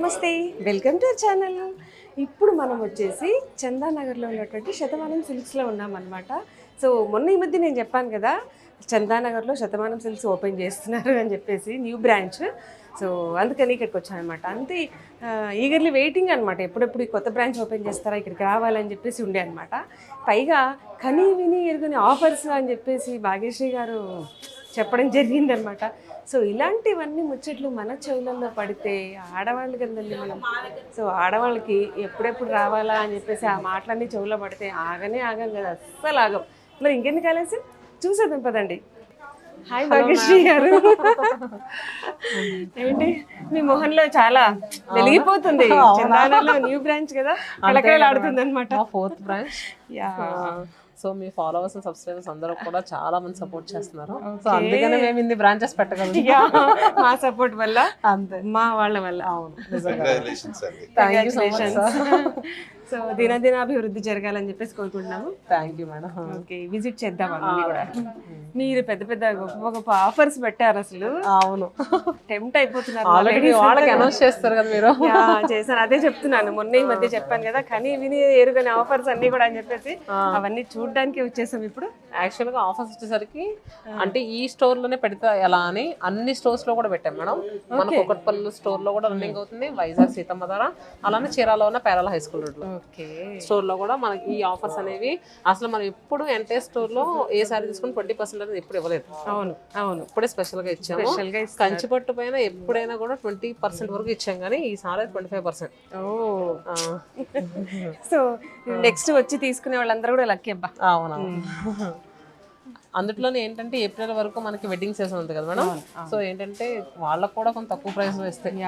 నమస్తే, welcome to our channel. ఇప్పుడు మనం వచ్చేసి చందానగర్లో ఉన్నటువంటి శతమానం సిల్క్స్లో ఉన్నామన్నమాట. సో మొన్న ఈ మధ్య నేను చెప్పాను కదా, చందానగర్లో శతమానం సిల్క్స్ ఓపెన్ చేస్తున్నారు అని చెప్పేసి, న్యూ బ్రాంచ్. సో అందుకని ఇక్కడికి వచ్చాను అనమాట. అంతే ఈగర్లీ వెయిటింగ్ అనమాట, ఎప్పుడెప్పుడు ఈ కొత్త బ్రాంచ్ ఓపెన్ చేస్తారా, ఇక్కడికి రావాలని చెప్పేసి ఉండే అనమాట. పైగా కనీ విని ఎరుగుని ఆఫర్స్ అని చెప్పేసి భాగ్యశ్రీ గారు చెప్పడం జరిగిందనమాట. సో ఇలాంటివన్నీ ముచ్చట్లు మన చెవులలో పడితే ఆడవాళ్ళు కదండి మనం. సో ఆడవాళ్ళకి ఎప్పుడెప్పుడు రావాలా అని చెప్పేసి ఆ మాటలన్నీ చెవులో పడితే ఆగం కదా, అస్సలు ఆగం. మరి ఇంకెందుకు ఆలస్యం, చూసేద్దాం పదండి. హాయ్ భాగ్యశ్రీ గారు. ఏంటి మీ మొహంలో చాలా వెలిగిపోతుంది, చందానగర్లో న్యూ బ్రాంచ్ కదా, కళకళలాడుతుంది అనమాట. 4th branch. సో మీ ఫాలోవర్స్ సబ్స్క్రైబర్స్ అందరూ కూడా చాలా మంది సపోర్ట్ చేస్తున్నారు. సో అందుకనే మేము ఇన్ని బ్రాంచెస్ పెట్టగలుగుతాం మా సపోర్ట్ వల్ల, అంతే మా వాళ్ళ వల్ల. అవును, సో దినదిన అభివృద్ధి జరగాలని చెప్పేసి కోరుకుంటున్నాము. Thank you madam. Okay, visit చేద్దాం అన్నీ కూడా. మీరు పెద్ద పెద్ద గొప్ప గొప్ప ఆఫర్స్ పెట్టారు, అసలు అవును టెంప్ట్ అయిపోతున్నారు. ఆల్రెడీ వాళ్ళకి అనౌన్స్ చేస్తారు కదా మీరు. చేశాను, అదే చెప్తున్నాను. మొన్న ఈ మధ్య చెప్పాను కదా, కానీ విని ఎరుగని ఆఫర్స్ అన్ని కూడా అని చెప్పేసి అవన్నీ చూడడానికి వచ్చేసాం ఇప్పుడు. యాక్చువల్ గా ఆఫర్స్ వచ్చేసరికి అంటే ఈ స్టోర్ లోనే పెడతా ఎలా అని అన్ని స్టోర్స్ లో కూడా పెట్టాం మేడం. మన కుకట్పల్లి స్టోర్ లో కూడా రన్నింగ్ అవుతుంది, వైజాగ్ సీతమ్మ ధార, అలానే చీరాలో ఉన్న పేరాల హై స్కూల్ రోడ్ లో స్టోర్ లో కూడా మనకి ఈ ఆఫర్స్ అనేవి అసలు మనం ఎప్పుడు ఎంటైర్ స్టోర్ లో ఏ సారీ తీసుకుని 20% అనేది ఎప్పుడు ఇవ్వలేదు. అవును అవును, ఇప్పుడే స్పెషల్ గా ఇచ్చాము. కంచి పట్టు పైన ఎప్పుడైనా కూడా 20% వరకు ఇచ్చాం, కానీ ఈసారి 25%. సో నెక్స్ట్ వచ్చి తీసుకునే వాళ్ళందరూ కూడా లక్కీ అబ్బా. అవునవును. అందులోనే ఏంటంటే ఏప్రిల్ వరకు మనకి వెడ్డింగ్ సీజన్ ఉంది కదా మేడం. సో ఏంటంటే వాళ్ళకు కూడా కొంత తక్కువ ప్రైస్ లో ఇస్తాయి.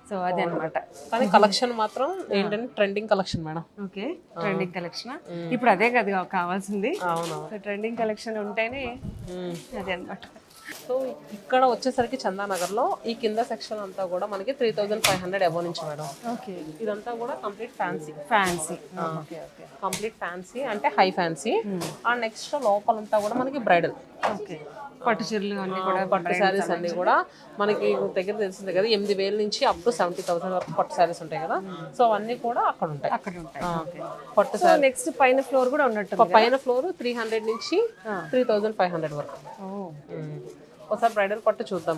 సో అదే అనమాట. కానీ కలెక్షన్ మాత్రం ఏంటంటే trending collection madam. Okay, trending collection ఇప్పుడు అదే కదా కావాల్సింది. అవును, ట్రెండింగ్ కలెక్షన్ ఉంటేనే అదే అనమాట. సో ఇక్కడ వచ్చేసరికి చందానగర్ లో ఈ కింద సెక్షన్ అంతా కూడా మనకి 3500 అబౌవ్ నుంచి మేడం. ఓకే, ఇదంతా కూడా కంప్లీట్ ఫ్యాన్సీ కంప్లీట్ ఫ్యాన్సీ అంటే హై ఫ్యాన్సీ. ఆ నెక్స్ట్ లోపలంతా కూడా మనకి బ్రైడల్. ఓకే, పట్టు చీరలు అన్ని కూడా, పట్టు శారీస్ అన్ని కూడా మనకి దగ్గర తెలిసిందే కదా, 80,000 నుంచి అప్ టు 70,000 వరకు పట్టు శారీస్ ఉంటాయి కదా. సో అవన్నీ కూడా అక్కడ ఉంటాయి. పట్టు శారీ నెక్స్ట్ పైన ఫ్లోర్ కూడా ఉన్నట్టు, పైన ఫ్లోర్ 300 నుంచి 3500 వరకు. ఒకసారి బ్రైడల్ పట్టు చూద్దాం.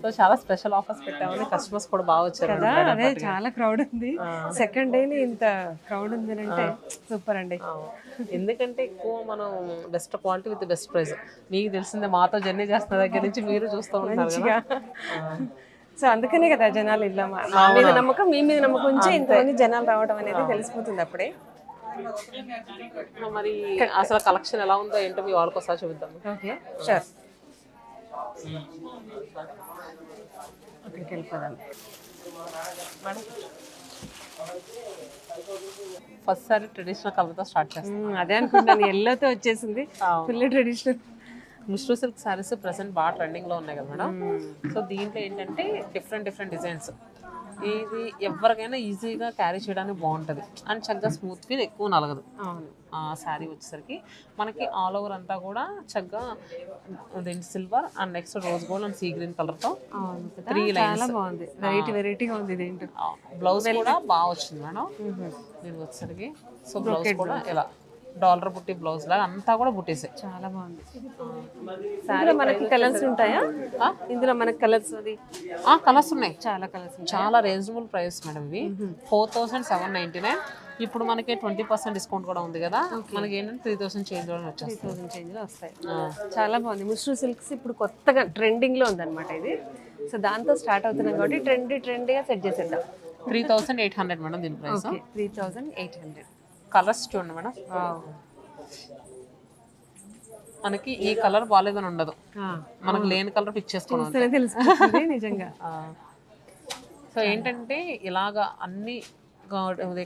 సో చాలా స్పెషల్ ఆఫర్స్ పెట్టామని కస్టమర్స్ కూడా బాగా వచ్చారు కదా. అదే చాలా క్రౌడ్ ఉంది, సెకండ్ డేని ఇంత క్రౌడ్ ఉంది అంటే సూపర్ అండి. ఎందుకంటే ఎక్కువ మనం best quality with best price. మీకు తెలిసిందే, మాతో జర్నీ చేస్తున్న దగ్గర నుంచి మీరు చూస్తూ ఉంటారు కదా. సో అందుకనే కదా జనాలు ఇలా మా మీద నమ్మకం, మీ మీద నమ్మకం ఉంచి ఇంతమంది జనాలు రావడం అనేది తెలిసిపోతుంది అప్పుడే. మరి అసలు కలెక్షన్ ఎలా ఉందో ఏంటో మీ వాళ్ళకి ఒకసారి చూద్దాం. ఓకే షూర్, అక్కడికి వెళ్ళిపోదాం మేడం. ఫస్ట్ సారీ ట్రెడిషనల్ కలర్తో స్టార్ట్ చేస్తాం. అదే అనుకుంటాను, ఎల్లోతో వచ్చేసింది, ఫుల్ ట్రెడిషనల్. మిస్ట్రూ సిల్క్ సారీస్ ప్రెసెంట్ బాగా ట్రెండింగ్లో ఉన్నాయి కదా మేడం. సో దీంట్లో ఏంటంటే డిఫరెంట్ డిజైన్స్. ఇది ఎవరికైనా ఈజీగా క్యారీ చేయడానికి బాగుంటుంది అండ్ చక్కగా స్మూత్ ఫీల్, ఎక్కువ నలగదు. శారీ వచ్చేసరికి మనకి ఆల్ ఓవర్ అంతా కూడా చక్కగా silver and next rose gold and sea green కలర్తో 3 లైన్స్. బాగుంది, వెరైటీగా ఉంది. ఇదేంటి బ్లౌజ్ కూడా బాగా వచ్చింది మేడం దీనికి వచ్చేసరికి. సో బ్లౌజ్ కూడా ఇలా డాలర్ బుట్టి బ్లౌజ్ లాగా అంతా కూడా బుట్టేసాయి, చాలా బాగుంది. ఇందులో మనకి కలర్స్ ఉంటాయా? ఇందులో మనకి కలర్స్ కలర్స్ ఉన్నాయి, చాలా కలర్స్, చాలా రీజనబుల్ ప్రైస్ మేడం. ఇవి 4799. ఇప్పుడు మనకి 20% డిస్కౌంట్ కూడా ఉంది కదా, మనకి ఏంటంటే 3000 చేంజ్ లో వచ్చేస్తుంది. 3000 చేంజ్ లో వస్తాయి. చాలా బాగుంది. మిస్ట్రూ సిల్క్స్ ఇప్పుడు కొత్తగా ట్రెండింగ్ లో ఉందన్నమాట ఇది. సో దాంతో స్టార్ట్ అవుతున్నాం కాబట్టి ట్రెండీగా సెట్ చేసేద్దాం. 3800 మేడం దీని ప్రైస్. 3800. కలర్స్ చూడండి మేడం, మనకి ఈ కలర్ బాగాలేదని ఉండదు, మనకు లేని కలర్ పిక్ చేసుకోవాలి తెలుస్తుంది నిజంగా. సో ఏంటంటే ఇలాగా అన్ని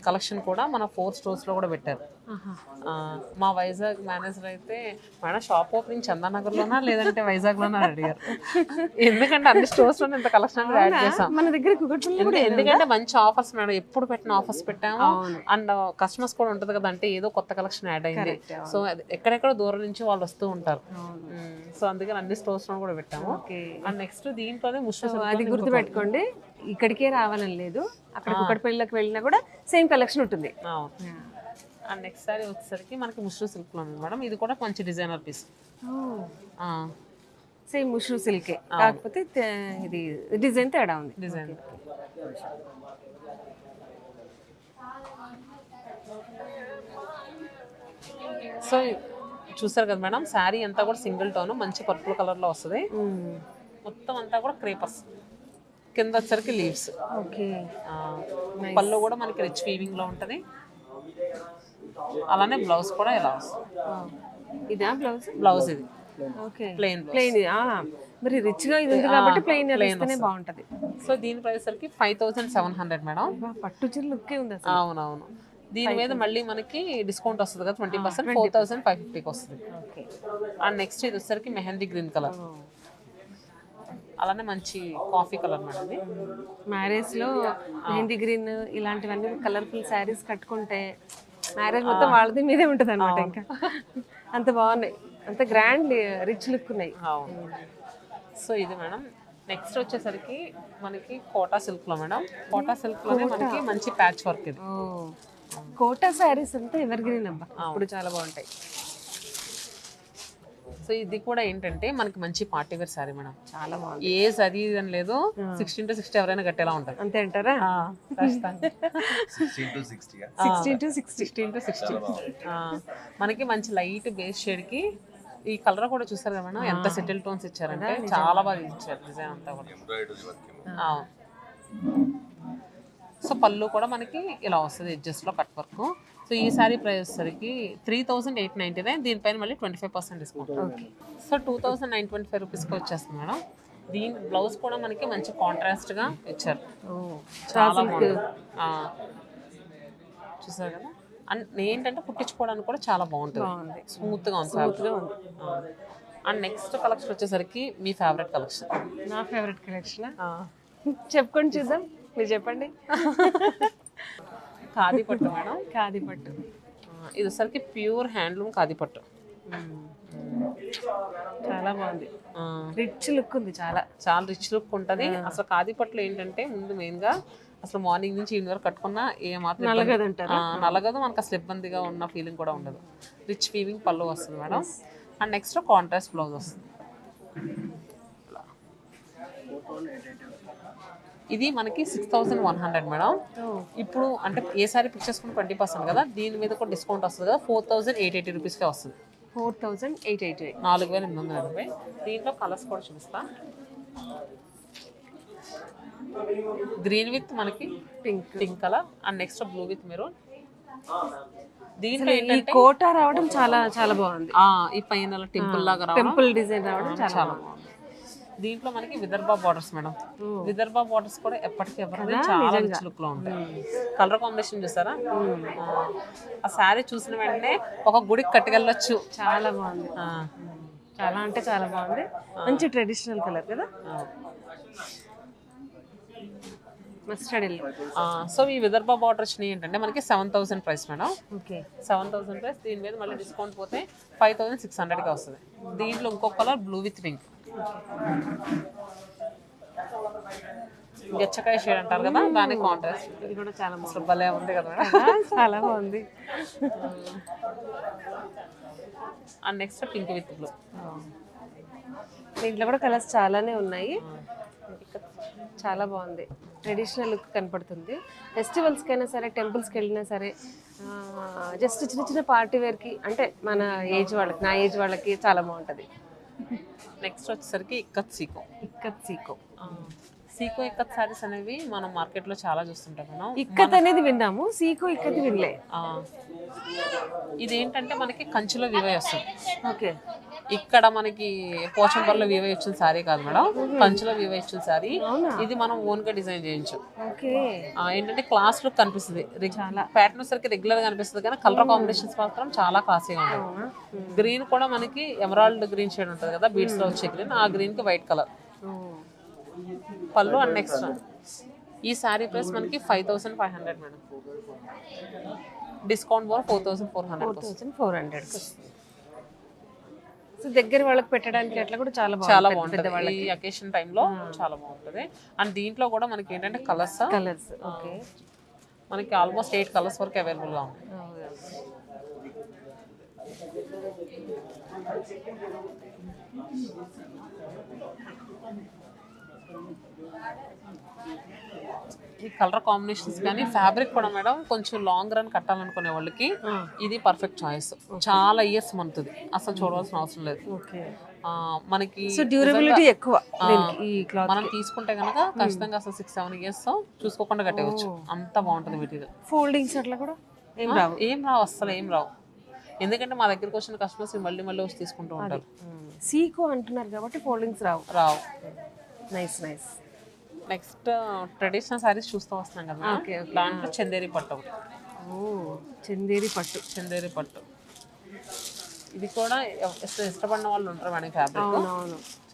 కలెక్షన్ కూడా మన 4 స్టోర్స్ లో కూడా పెట్టారు. మా వైజాగ్ మేనేజర్ అయితే మేడం షాప్ ఓపెనింగ్ చందానగర్లోనా లేదంటే వైజాగ్లోనా అడిగారు. ఎందుకంటే అన్ని స్టోర్స్లో ఇంత కలెక్షన్ యాడ్ చేసాం. మన దగ్గర కుకట్పల్లి కూడా ఎందుకంటే మంచి ఆఫర్స్ మేడం, ఎప్పుడు పెట్టిన ఆఫర్స్ పెట్టాము. అండ్ కస్టమర్స్ కూడా ఉంటుంది కదా, అంటే ఏదో కొత్త కలెక్షన్ యాడ్ అయింది. సో ఎక్కడెక్కడ దూరం నుంచి వాళ్ళు వస్తూ ఉంటారు. సో అందుకని అన్ని స్టోర్స్ లో కూడా పెట్టాము. అండ్ నెక్స్ట్ దీంట్లోనే అది గుర్తు పెట్టుకోండి, ఇక్కడికే రావాలని లేదు, అక్కడ కుకట్పల్లిలోకి వెళ్ళినా కూడా సేమ్ కలెక్షన్ ఉంటుంది. అండ్ నెక్స్ట్ సారీ వచ్చేసరికి మనకి ముష్రూ సిల్క్ లో ఉంది మేడం. ఇది కూడా మంచి డిజైనర్ పీస్. సేమ్ ముష్రూ సిల్కే, కాకపోతే ఇది డిజైన్ తేడా ఉంది. డిజైన్ సో చూసారు కదా మేడం, శారీ అంతా కూడా సింగిల్ టోన్ మంచి పర్పుల్ కలర్ లో వస్తుంది. మొత్తం అంతా కూడా క్రేపర్స్, కింద వచ్చరికి లీవ్స్. ఓకే, పళ్ళు కూడా మనకి రిచ్ వీవింగ్ లో ఉంటది. అలానే బ్లౌజ్ కూడా ఇలా వస్తుంది. ఇదా బ్లౌజ్? బ్లౌజ్ ఇది ఓకే, ప్లెయిన్ ప్లెయిన్. మరి రిచ్ గా ఇది ఉంది కాబట్టి ప్లెయిన్ వేస్తేనే బాగుంటది. సో దీని ప్రైస్ సరికి 5700 మేడం. పట్టు చీర లుక్కే ఉంది అసలు. అవునవును. దీని మీద మళ్ళీ మనకి డిస్కౌంట్ వస్తుంది కదా 20%, 4550కి వస్తుంది. అండ్ నెక్స్ట్ ఇది వచ్చేసరికి మెహందీ గ్రీన్ కలర్, అలానే మంచి కాఫీ కలర్ మేడం. ఇది మ్యారేజ్ లో మెహందీ గ్రీన్ ఇలాంటివన్నీ కలర్ఫుల్ శారీస్ కట్టుకుంటే మ్యారేజ్ మొత్తం వాళ్ళది మీదే ఉంటుంది అనమాట. ఇంకా అంత బాగున్నాయి, అంత గ్రాండ్ రిచ్ లుక్ ఉన్నాయి. సో ఇది మేడం. నెక్స్ట్ వచ్చేసరికి మనకి కోటా సిల్క్ లో మేడం. కోటా సిల్క్ లోనే మనకి మంచి ప్యాచ్ వర్క్. ఇది కోటా శారీస్ అంతా ఎవర్ గ్రీన్ అబ్బా, ఇప్పుడు చాలా బాగుంటాయి. సో ఇది కూడా ఏంటంటే మనకి మంచి పార్టీ వేర్ శారీ మేడం. చాలా బాగుంది. ఏజ్ అది ఇది అని లేదు, 16 to 60 ఎవరైనా కట్టేలా ఉంటుంది. అంతే అంటారా? 16 to 60. 16 to 60. మనకి మంచి లైట్ బేస్ షేడ్ కి ఈ కలర్ కూడా చూసారు కదా మేడం, ఎంత సెటిల్ టోన్స్ ఇచ్చారంటే చాలా బాగా ఇచ్చారు డిజైన్ అంతా కూడా. సో పళ్ళు కూడా మనకి ఇలా వస్తుంది ఎడ్జెస్ లో కట్ వర్క్. సో ఈ సారీ ప్రైస్ వచ్చేసరికి 3899. దీనిపైన మళ్ళీ 25% డిస్కౌంట్. సో 2925 రూపీస్కి వచ్చేస్తుంది మేడం. దీని బ్లౌజ్ కూడా మనకి మంచి కాంట్రాస్ట్ గా ఇచ్చారు, చాలా బాగుంది. చూసారు కదా. అండ్ ఏంటంటే కుట్టించుకోవడానికి కూడా చాలా బాగుంటుంది, స్మూత్ గా ఉంది. అండ్ నెక్స్ట్ కలెక్షన్ వచ్చేసరికి మీ ఫేవరెట్ కలెక్షన్. నా ఫేవరెట్ కలెక్షన్ చెప్పుకొని చూద్దాం, మీరు చెప్పండి. ఖాదీ పట్టు మేడం. ఖాదీ పట్టు ఇది వచ్చరికి ప్యూర్ హ్యాండ్లూమ్ ఖాదీ పట్టు. చాలా బాగుంది, రిచ్ లుక్ ఉంది, చాలా చాలా రిచ్ లుక్ ఉంటుంది. అసలు ఖాదీ పట్టులో ఏంటంటే ముందు మెయిన్ గా అసలు మార్నింగ్ నుంచి ఈవినింగ్ వరకు కట్టుకున్నా ఏ మాత్రం నలగదు, మనకు అసలు ఇబ్బందిగా ఉన్న ఫీలింగ్ కూడా ఉండదు. రిచ్ వీవింగ్ పళ్ళు వస్తుంది madam. And next contrast blouse వస్తుంది. ఇది మనకి 6100 మేడం. ఇప్పుడు అంటే ఏ సారీ పిక్ చేసుకుని 20% కదా, దీని మీద కూడా డిస్కౌంట్ వస్తుంది కదా, 4880 రూపీస్కే వస్తుంది. 4880, 4880. దీంట్లో కలర్స్ కూడా చూపిస్తా. గ్రీన్ విత్ మనకి pink colour, and next blue with maroon. దీంట్లో ఏంటంటే కోటా రావడం చాలా చాలా బాగుంది. ఈ పైన టెంపుల్ లాగా టెంపుల్ డిజైన్ రావడం చాలా బాగుంది. దీంట్లో మనకి Vidarbha borders madam. Vidarbha borders కూడా ఎప్పటికీ ఎవరైనా చాలా రిచ్ లుక్ లో ఉంటాయి. కలర్ కాంబినేషన్ చూసారా, ఆ శారీ చూసిన వెంటనే ఒక గుడికి కట్టుకెళ్ళొచ్చు. చాలా బాగుంది, చాలా అంటే చాలా బాగుంది. మంచి ట్రెడిషనల్ కలర్ కదా, మస్టర్డ్ ఎల్లో. సో ఈ విదర్భ బార్డర్ వచ్చినాయి ఏంటంటే మనకి 7000 ప్రైస్ మేడం. Okay, 7000 price. దీని మీద మళ్ళీ డిస్కౌంట్ పోతే 5600కి వస్తుంది. దీంట్లో ఇంకొక కలర్ బ్లూ విత్ పింక్, గచ్చకాయ షేడ్ అంటారు కదా, దాని కాంట్రాస్ట్. ఇది కూడా చాలా అసలు భలే ఉంది కదా మేడం, చాలా బాగుంది. And next pink with blue. దీంట్లో కూడా కలర్స్ చాలానే ఉన్నాయి, చాలా బాగుంది. ట్రెడిషనల్ లుక్ కనపడుతుంది. ఫెస్టివల్స్కి అయినా సరే, టెంపుల్స్కి వెళ్ళినా సరే, జస్ట్ చిన్న చిన్న పార్టీ వేర్కి, అంటే మన ఏజ్ వాళ్ళకి, నా ఏజ్ వాళ్ళకి చాలా బాగుంటుంది. నెక్స్ట్ వచ్చేసరికి ఇక్కత్ సీకో. సీకో ఇక్కత్ సారీస్ అనేవి మనం మార్కెట్లో చాలా చూస్తుంటాం మనం. ఇక్కత్ అనేది విన్నాము, సీకో ఇక్కత్ వినలే. ఇదేంటంటే మనకి కంచిలో వివై వస్తుంది. ఓకే, ఇక్కడ మనకి పోచంపల్లిలో వీవ ఇచ్చిన శారీ కాదు మేడం, కంచులో వీవ ఇచ్చిన శారీ. ఇది మనం ఓన్ గా డిజైన్ చేయించాం. ఓకే. ఏంటంటే క్లాస్ లుక్ కనిపిస్తుంది, ప్యాటర్న్ సరికి రెగ్యులర్ గా అనిపిస్తుంది కానీ కలర్ కాంబినేషన్స్ మాత్రం చాలా క్లాసీగా ఉంటుంది. గ్రీన్ కూడా మనకి ఎమరాల్డ్ గ్రీన్ షేడ్ ఉంటుంది కదా బీడ్స్ లో వచ్చే గ్రీన్, ఆ గ్రీన్ కి వైట్ కలర్ పళ్ళు. అండ్ నెక్స్ట్ ఈ శారీ ప్రైస్ మనకి 5500 మేడం, డిస్కౌంట్ పోను 4400. సో దగ్గర వాళ్ళకి పెట్టడానికి అట్లా కూడా చాలా చాలా బాగుంటుంది ఈ అకేషన్ టైంలో, చాలా బాగుంటుంది. అండ్ దీంట్లో కూడా మనకి ఏంటంటే కలర్స్ ఓకే, మనకి ఆల్మోస్ట్ 8 కలర్స్ వరకు అవైలబుల్ గా ఉన్నాయి. ఈ కలర్ కాంబినేషన్స్ కానీ ఫ్యాబ్రిక్ కూడా మేడం కొంచెం లాంగ్ రన్ కట్టాలనుకునే వాళ్ళకి ఇది పర్ఫెక్ట్ చాయిస్. చాలా ఇయర్స్ మనతుంది, అసలు చూడవలసిన అవసరం లేదు. మనకి డ్యూరబిలిటీ ఎక్కువ. మనం తీసుకుంటే కనుక ఖచ్చితంగా అసలు 6-7 ఇయర్స్ చూసుకోకుండా కట్టవచ్చు, అంత బాగుంటుంది మెటీరియల్. ఫోల్డింగ్స్ అట్లా కూడా ఏం రావు, అసలు ఏం రావు. ఎందుకంటే మా దగ్గరకు వచ్చిన కస్టమర్స్ మళ్ళీ మళ్ళీ వచ్చి తీసుకుంటూ ఉంటారు. సీకో అంటున్నారు కాబట్టి ఫోల్డింగ్స్ రావు. Nice nice. Next traditional saris చూస్తూ వస్తున్నాం కదా, దాంట్లో చందేరి పట్టు. చందేరి పట్టు ఇది కూడా ఇష్టపడిన వాళ్ళు ఉంటారు మేడం. ఫ్యాబ్రిక్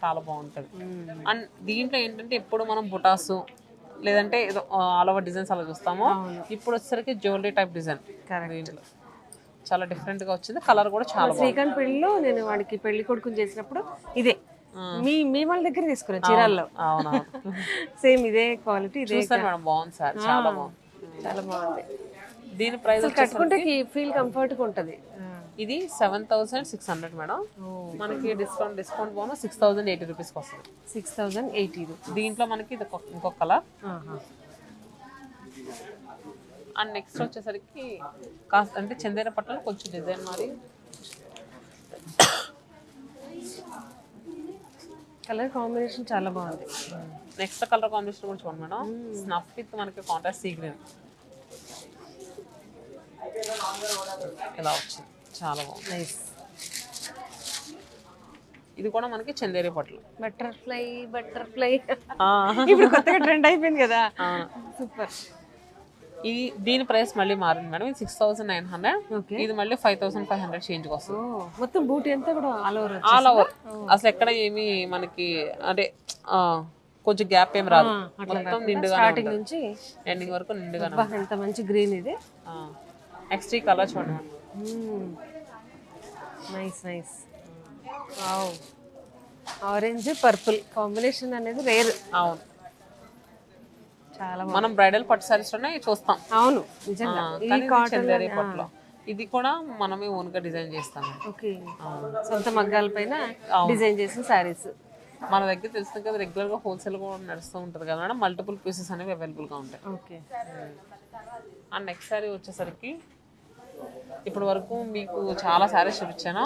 చాలా బాగుంటుంది. అండ్ దీంట్లో ఏంటంటే ఎప్పుడు మనం బుటాసు లేదంటే ఏదో ఆల్ ఓవర్ డిజైన్స్ అలా చూస్తాము. ఇప్పుడు వచ్చేసరికి జ్యువెలరీ టైప్ డిజైన్ దీంట్లో చాలా డిఫరెంట్ గా వచ్చింది. కలర్ కూడా చాలా శ్రీకాంత్ పెళ్లిలో నేను వాడికి పెళ్లి కొడుకుని చేసినప్పుడు ఇదే మీ వాళ్ళ దగ్గర తీసుకున్నా చీరాల్లో. సేమ్ ఇదే క్వాలిటీ, ఇదే మేడం. బాగుంది సార్, చాలా బాగుంది, చాలా బాగుంది. దీని ప్రైస్ కట్టుకుంటే ఫీల్ కంఫర్ట్ గా ఉంటది. ఇది 7600 మేడం. మనకి డిస్కౌంట్ పోను 6080 రూపీస్కి వస్తుంది. 6080. దీంట్లో మనకి ఇది ఇంకొక కలర్. అండ్ నెక్స్ట్ వచ్చేసరికి కాస్త అంటే చందేరి పట్టులో కొంచెం డిజైన్ మరి కలర్ కాంబినేషన్ చాలా బాగుంది. నెక్స్ట్ కలర్ కాంబినేషన్ కూడా చూడండి మేడం, స్నఫ్ విత్ మనకి కాంట్రాస్ట్ సీ గ్రీన్ ఇలా వచ్చింది, చాలా బాగుంది. నైస్. ఇది కూడా మనకి చందేరి పట్లు. బటర్ఫ్లై ఇప్పుడు కొత్తగా ట్రెండ్ అయిపోయింది కదా, సూపర్. ఇది దీని ప్రైస్ మళ్ళీ మారింది మేడం, ఇది 6900. ఇది మళ్ళీ 5500 చేంజ్కి వస్తుంది. మొత్తం బూటీ అంతా కూడా ఆల్ ఓవర్ అసలు ఎక్కడ ఏమి మనకి అంటే కొంచెం గ్యాప్ ఏం రాదు, మొత్తం నిండుగా స్టార్టింగ్ నుంచి ఎండింగ్ వరకు నిండుగా. ఎంత మంచి గ్రీన్ ఇది. నెక్స్ట్ ఈ కలర్ చూడండి. Nice nice. Wow, orange purple combination అనేది రేర్. అవును, చాలా మనం బ్రైడల్ పట్టు సారీస్ లోనే చూస్తాం. అవును నిజంగా. చందేరి పట్టులో ఇది కూడా మనమే ఓన్ గా డిజైన్ చేస్తాం. ఓకే, సొంత మగ్గాల పైన డిజైన్ చేసిన సారీస్ మన దగ్గర తెలుస్తుంది కదా, రెగ్యులర్ గా హోల్సేల్ కూడా నడుస్తూ ఉంటుంది కదా మేడం. మల్టిపుల్ పీసెస్ అనేవి అవైలబుల్ గా ఉంటాయి. ఓకే. అండ్ నెక్స్ట్ సారీ వచ్చేసరికి ఇప్పుడు వరకు మీకు చాలా సారీస్ చూపించాను.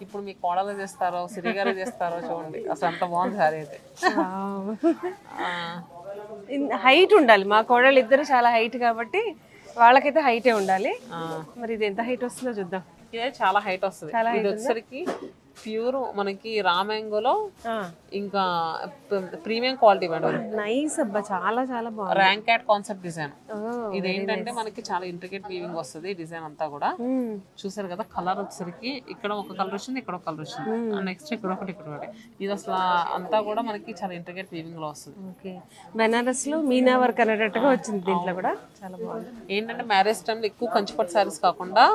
ఇప్పుడు మీ కోడలు చేస్తారో సిరిగారే చేస్తారో చూడండి, అసలు అంత బాగుంది సారీ అయితే. హైట్ ఉండాలి, మా కోడలు ఇద్దరు చాలా హైట్ కాబట్టి వాళ్ళకైతే హైటే ఉండాలి. మరి ఇది ఎంత హైట్ వస్తుందో చూద్దాం. ఇదే చాలా హైట్ వస్తుంది. ఇది వచ్చేసరికి ప్యూర్ మనకి రామ్యాంగోలో ఇంకా ప్రీమియం క్వాలిటీ మేడం. నైస్ అబ్బా, చాలా చాలా బాగుంది. Rank cat concept design. ఇది ఏంటంటే మనకి చాలా ఇంట్రికేట్ వీవింగ్ వస్తుంది డిజైన్ అంతా కూడా. చూసారు కదా, కలర్ వచ్చేసరికి ఇక్కడ ఒక కలర్ వచ్చింది, ఇక్కడ ఒక కలర్ వచ్చింది, నెక్స్ట్ ఇక్కడ ఒకటి, ఇక్కడ ఒకటి. ఇది అసలు అంతా కూడా మనకి చాలా ఇంట్రికేట్ వీవింగ్ లో వస్తుంది. ఓకే, బెనారస్ లో మీనా వర్క్ అనేటట్టుగా వచ్చింది దీంట్లో కూడా, చాలా బాగుంది. ఏంటంటే మ్యారేజ్ టైంలో ఎక్కువ కంచిపట్టు సారీస్ కాకుండా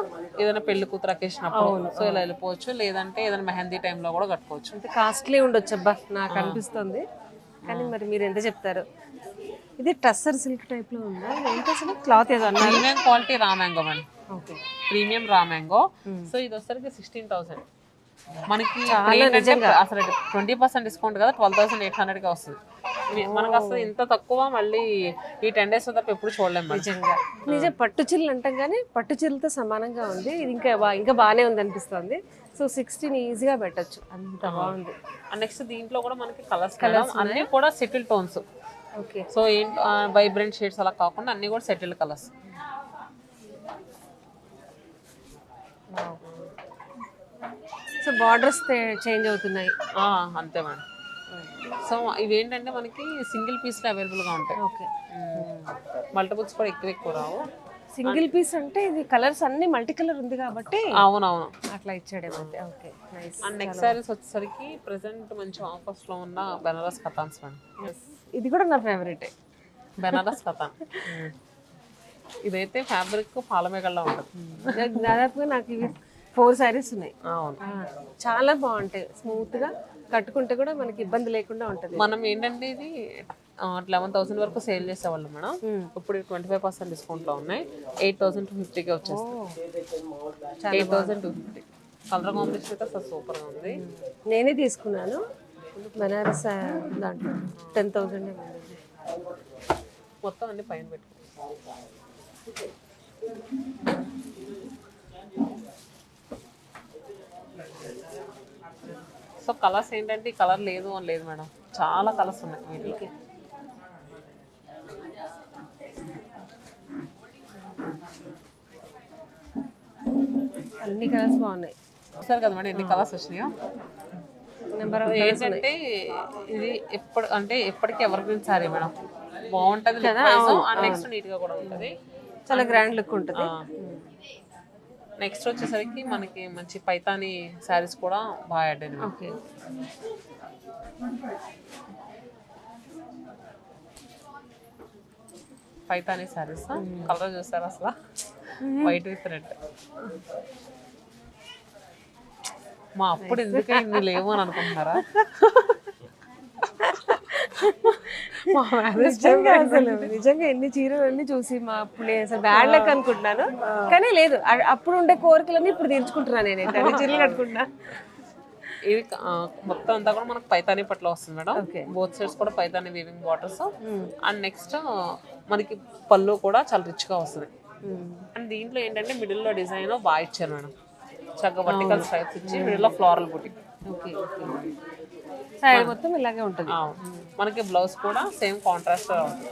ఏదైనా పెళ్లి కూతురు అకేషన్ అప్పుడు సో ఇలా వెళ్ళిపోవచ్చు, లేదంటే ఏదైనా మెహందీ టైంలో కూడా కట్టుకోవచ్చు. అంటే కాస్ట్లీ ఉండొచ్చు అబ్బా నాకు అనిపిస్తుంది, కానీ మరి మీరు ఎంత చెప్తారు? ఇది టస్సర్ సిల్క్ టైప్ లో ఉందా? ఏంటి అసలు క్లాత్ ఏదో అన్నారు? Premium quality raw mango madam. Okay, premium raw mango. So ఇది వచ్చరికి 16,000 మనకి అసలు 20% డిస్కౌంట్ కదా, 12,800 గా వస్తుంది మనకు. అసలు ఇంత తక్కువ మళ్ళీ ఈ 10 days తప్ప ఎప్పుడు చూడలేము నిజంగా. నిజం, పట్టు చీరలు అంటాం కానీ పట్టు చీరలతో సమానంగా ఉంది ఇది, ఇంకా బాగానే ఉంది అనిపిస్తుంది. సో 16 ఈజీగా పెట్టచ్చు, అంత బాగుంది. నెక్స్ట్ దీంట్లో కూడా మనకి కలర్స్ అన్ని కూడా settle tones. Okay, so vibrant shades అలా కాకుండా అన్ని కూడా settle colours. So borders change అవుతున్నాయి. అంతే మేడం. సో ఇవేంటంటే మనకి సింగిల్ పీస్లో అవైలబుల్గా ఉంటాయి. ఓకే. మల్టిపుల్స్ కూడా ఎక్కువ రావు. సింగిల్ పీస్ అంటే ఇది కలర్స్ అన్ని మల్టీ కలర్ ఉంది కాబట్టి అవునవును అట్లా ఇచ్చాడేమో. Okay, nice. And next saris వచ్చేసరికి ప్రెసెంట్ మంచి ఆఫర్స్లో ఉన్న బెనారస్ కథాన్స్ మేడం. ఇది కూడా నా ఫేవరెటే, బెనారస్ కథాన్. ఇదైతే ఫ్యాబ్రిక్ పాలమేకల్లో ఉంటుంది. దాదాపుగా నాకు ఇవి 4 సారీస్ ఉన్నాయి. అవును, చాలా బాగుంటాయి, స్మూత్ గా కట్టుకుంటే కూడా మనకి ఇబ్బంది లేకుండా ఉంటది. మనం ఏంటంటే ఇది 11,000 వరకు సేల్ చేసేవాళ్ళం మేడం. ఇప్పుడు 25% డిస్కౌంట్లో ఉన్నాయి. 8,250కి వచ్చేస్తుంది. 8,250. కలర్ కాంబినేషన్ అయితే అసలు సూపర్గా ఉంది. నేనే తీసుకున్నాను బనారస్ దాంట్లో 10,000 మొత్తం అన్ని పైన పెట్టుకో. సో కలర్స్ ఏంటంటే ఈ కలర్ లేదు అని లేదు మేడం, చాలా కలర్స్ ఉన్నాయి వీటికి. అన్ని కలర్స్ బాగున్నాయి. చూసారు కదా మేడం ఎన్ని కలర్స్ వచ్చినాయో. నెంబర్ ఏంటంటే ఇది ఎప్పటికీ ఎవర్ గ్రీన్ సారీ మేడం, బాగుంటుంది. అండ్ నెక్స్ట్ నీట్ గా కూడా ఉంటుంది, చాలా గ్రాండ్ లుక్ ఉంటుంది. నెక్స్ట్ వచ్చేసరికి మనకి మంచి పైతాని శారీస్ కూడా బాగా యాడ్ అయినాయి. ఓకే, పైతాని శారీస్ కలర్ చూసారు అసలు, వైట్ విత్ రెడ్. మా అప్పుడు ఎందుకే ఇన్ని లేవు అని అనుకుంటున్నారా? నిజంగా ఎన్ని చీరలు అన్ని చూసి మా అప్పుడు అసలు బ్యాడ్ లక్ అనుకుంటున్నాను, కానీ లేదు, అప్పుడు ఉండే కోరికలన్నీ ఇప్పుడు తీర్చుకుంటున్నాను. నేనైతే అన్ని చీరలు కట్టుకుంటున్నా. ఇది మొత్తం అంతా కూడా మనకు పైతాని పట్లో వస్తుంది మేడం. బోత్ సైడ్స్ కూడా Paithani weaving borders. And next మనకి పళ్ళు కూడా చాలా రిచ్ గా వస్తుంది. అండ్ దీంట్లో ఏంటంటే మిడిల్ లో డిజైన్ బాగా ఇచ్చారు మేడం, చక్కగా వర్టికల్ స్ట్రైప్స్ ఇచ్చి మిడిల్ లో ఫ్లోరల్ బుటీ. ఓకే, సారీ మొత్తం ఇలాగే ఉంటుంది. మనకి బ్లౌజ్ కూడా సేమ్ కాంట్రాస్ట్ ఉంటుంది.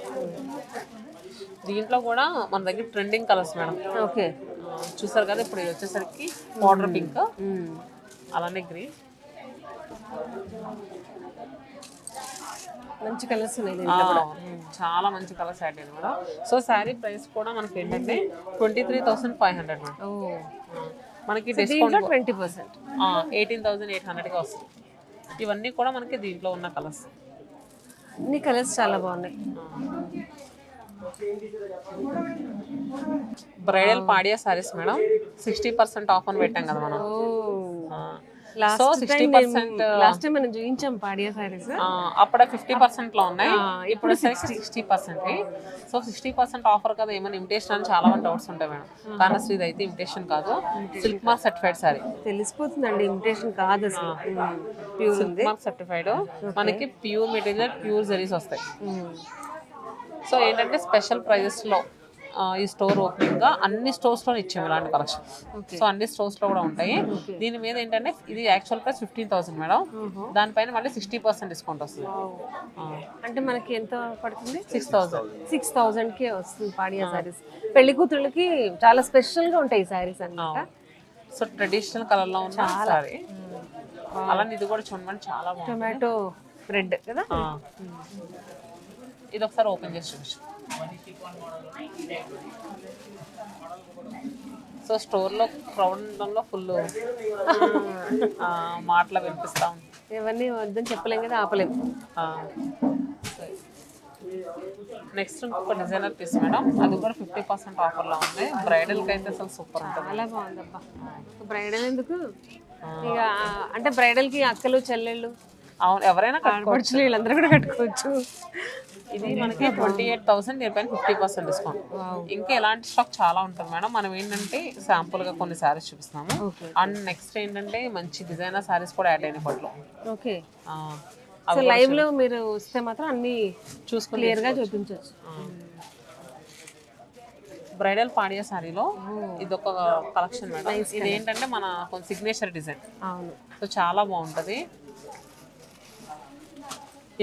దీంట్లో కూడా మన దగ్గర ట్రెండింగ్ కలర్స్ మేడం. ఓకే, చూసారు కదా, ఇప్పుడు వచ్చేసరికి వాటర్ పింక్, అలానే గ్రీన్, మంచి కలర్స్ ఉన్నాయి. చాలా మంచి కలర్స్ యాడ్ అయ్యింది మేడం. సో శారీ ప్రైస్ కూడా మనకి ఏంటంటే 23,500 మేడం. మనకి డిస్కౌంట్ 20%, 18,800గా వస్తుంది. ఇవన్నీ కూడా మనకి దీంట్లో ఉన్న కలర్స్. అన్ని కలర్స్ చాలా బాగున్నాయి. బ్రైడల్ పాడియా సారీస్ మేడం 60% ఆఫ్ అని పెట్టాం కదా మనం. లాస్ట్ టైం మనం చూపించాం పాడియా సారీస్, అప్పుడే 50% లో ఉన్నాయి, ఇప్పుడు 60%. సో 60% ఆఫర్ కదా, ఏమైనా ఇమిటేషన్ అని చాలా మంది డౌట్స్ ఉంటాయి మేడం. కానీ ఇది అయితే ఇమిటేషన్ కాదు, సిల్క్ మార్క్ సర్టిఫైడ్ సారీ. తెలిసిపోతుందండి, ఇమిటేషన్ కాదు అసలు, ప్యూర్ సిల్క్ మార్క్ సర్టిఫైడ్. మనకి ప్యూర్ మెటీరియల్, ప్యూర్ జరీస్ వస్తాయి. సో ఏంటంటే స్పెషల్ ప్రైజెస్ లో ఈ స్టోర్ ఓపెనింగ్ గా అన్ని స్టోర్స్ లో ఇచ్చాము ఇలాంటి కలెక్షన్. సో అన్ని స్టోర్స్ లో కూడా ఉంటాయి. దీని మీద ఏంటంటే ఇది యాక్చువల్ ప్రైస్ 15,000 మేడం, దానిపైన మళ్ళీ 60% డిస్కౌంట్ వస్తుంది. అంటే మనకి ఎంత పడుతుంది? 6,000 కి వస్తుంది పాడియా సారీస్. పెళ్లి కూతుళ్ళకి చాలా స్పెషల్ గా ఉంటాయి ఈ సారీస్ అన్నమాట. సో ట్రెడిషనల్ కలర్ లో ఉన్న సారీ. అలానే ఇది కూడా చూడండి చాలా బాగుంది, టొమాటో రెడ్ కదా. ఇది ఒకసారి ఓపెన్ చేసి చూపించు. సో స్టోర్లో క్రౌడ్ ఉండడంలో ఫుల్ మాటలు వినిపిస్తా ఉంది. ఇవన్నీ వద్దని చెప్పలేం కదా, ఆపలేము. నెక్స్ట్ ఇంకొక డిజైనర్ పీస్ మేడం, అది కూడా 50% ఆఫర్లో ఉంది. బ్రైడల్కి అయితే అసలు సూపర్ ఉంటుంది. చాలా బాగుందబ్బా. బ్రైడల్ ఎందుకు ఇక అంటే బ్రైడల్కి అక్కలు చెల్లెళ్ళు, అవును, ఎవరైనా కట్టుకోవచ్చు, వీళ్ళందరూ కూడా కట్టుకోవచ్చు. ఇది మనకి 28,000, దీనిపైన 50% డిస్కౌంట్. ఇంకా ఎలాంటి స్టాక్ చాలా ఉంటుంది మేడం. మనం ఏంటంటే శాంపుల్ గా కొన్ని సారీస్ చూపిస్తాము. అండ్ నెక్స్ట్ ఏంటంటే మంచి డిజైనర్ సారీస్ కూడా యాడ్ అయిన పట్లో. ఓకే, సో లైవ్ లో మీరు వస్తే మాత్రం అన్ని చూసుకొని క్లియర్ గా చూపించవచ్చు. బ్రైడల్ పాడియా సారీలో ఇది ఒక కలెక్షన్ మేడం. ఇది ఏంటంటే మన సిగ్నేచర్ డిజైన్. అవును, సో చాలా బాగుంటుంది.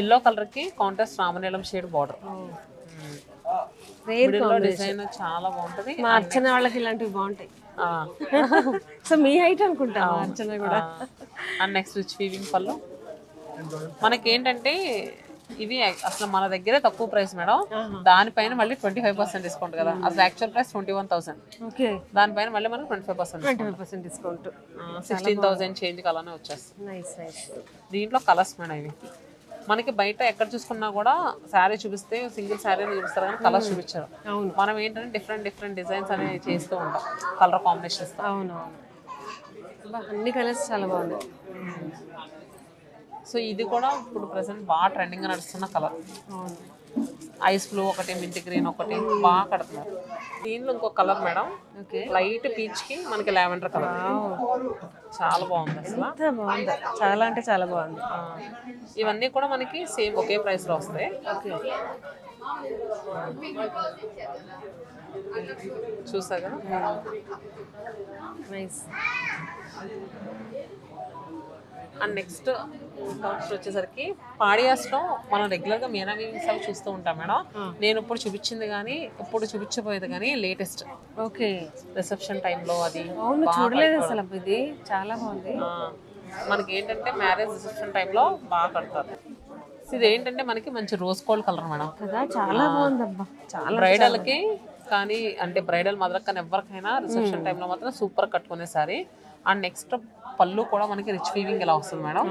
ఎల్లో కలర్ కి కాంట్రాస్ట్ రామనీలం షేడ్ బార్డర్. రేర్ మిడిల్లో డిజైన్ చాలా బాగుంటది. మా అర్చన వాళ్ళకి ఇలాంటివి బాగుంటాయి. ఆ. సో మీ హైట్ అనుకుంటా మా అర్చన కూడా. అండ్ నెక్స్ట్ రిచ్ వీవింగ్ పళ్ళు. మనకి ఏంటంటే ఇవి అసలు మన దగ్గరే తక్కువ ప్రైస్ మేడం, దానిపైన మళ్ళీ 25% డిస్కౌంట్ కదా. అసలు యాక్చువల్ ప్రైస్ 21,000, ఓకే, దానిపైన మళ్ళీ మనకి 25% డిస్కౌంట్. 16,000 చేంజ్ అలానే వచ్చేస్తుంది. Nice nice. దీంట్లో కలర్స్ మేడం ఇవి. మనకి బయట ఎక్కడ చూసుకున్నా కూడా శారీ చూపిస్తే సింగిల్ శారీ చూపిస్తారు కానీ కలర్స్ చూపించారు. అవును, మనం ఏంటంటే డిఫరెంట్ డిజైన్స్ అనేవి చేస్తూ ఉంటాం, కలర్ కాంబినేషన్స్. అవునవును, అన్ని కలర్స్ చాలా బాగున్నాయి. సో ఇది కూడా ఇప్పుడు ప్రెసెంట్ బాగా ట్రెండింగ్ నడుస్తున్న కలర్. అవును, ఐస్ బ్లూ ఒకటి, మింట్ గ్రీన్ ఒకటి బాగా కడుతున్నారు. దీనిలో ఇంకో colour madam, okay, light peach కి మనకి లావెండర్ కలర్. చాలా బాగుంది అసలు, ఎంత బాగుంది, చాలా అంటే చాలా బాగుంది. ఇవన్నీ కూడా మనకి సేమ్ ఒకే ప్రైస్ లో వస్తాయి. ఓకే, చూసాగా నైస్. అండ్ నెక్స్ట్ వచ్చేసరికి పాడియాస్లో మనం రెగ్యులర్గా మీనా వీవింగ్స్ అవి చూస్తూ ఉంటాం మేడం. నేను ఇప్పుడు చూపించింది కానీ ఇప్పుడు చూపించబోయేది కానీ లేటెస్ట్. ఓకే, రిసెప్షన్ టైంలో అది. అవును, చూడలేదు అసలు, ఇది చాలా బాగుంది. మనకి ఏంటంటే మ్యారేజ్ రిసెప్షన్ టైంలో బాగా కడతారు. ఇది ఏంటంటే మనకి మంచి రోజ్ గోల్డ్ కలర్ మేడం కదా, చాలా బాగుంది అబ్బా. చాలా బ్రైడల్కి కానీ అంటే బ్రైడల్ మదర్ కానీ ఎవరికైనా రిసెప్షన్ టైంలో మాత్రం సూపర్ కట్టుకునే సారీ. అండ్ నెక్స్ట్ పళ్ళు కూడా మనకి రిచ్ వీవింగ్ ఇలా వస్తుంది మేడం.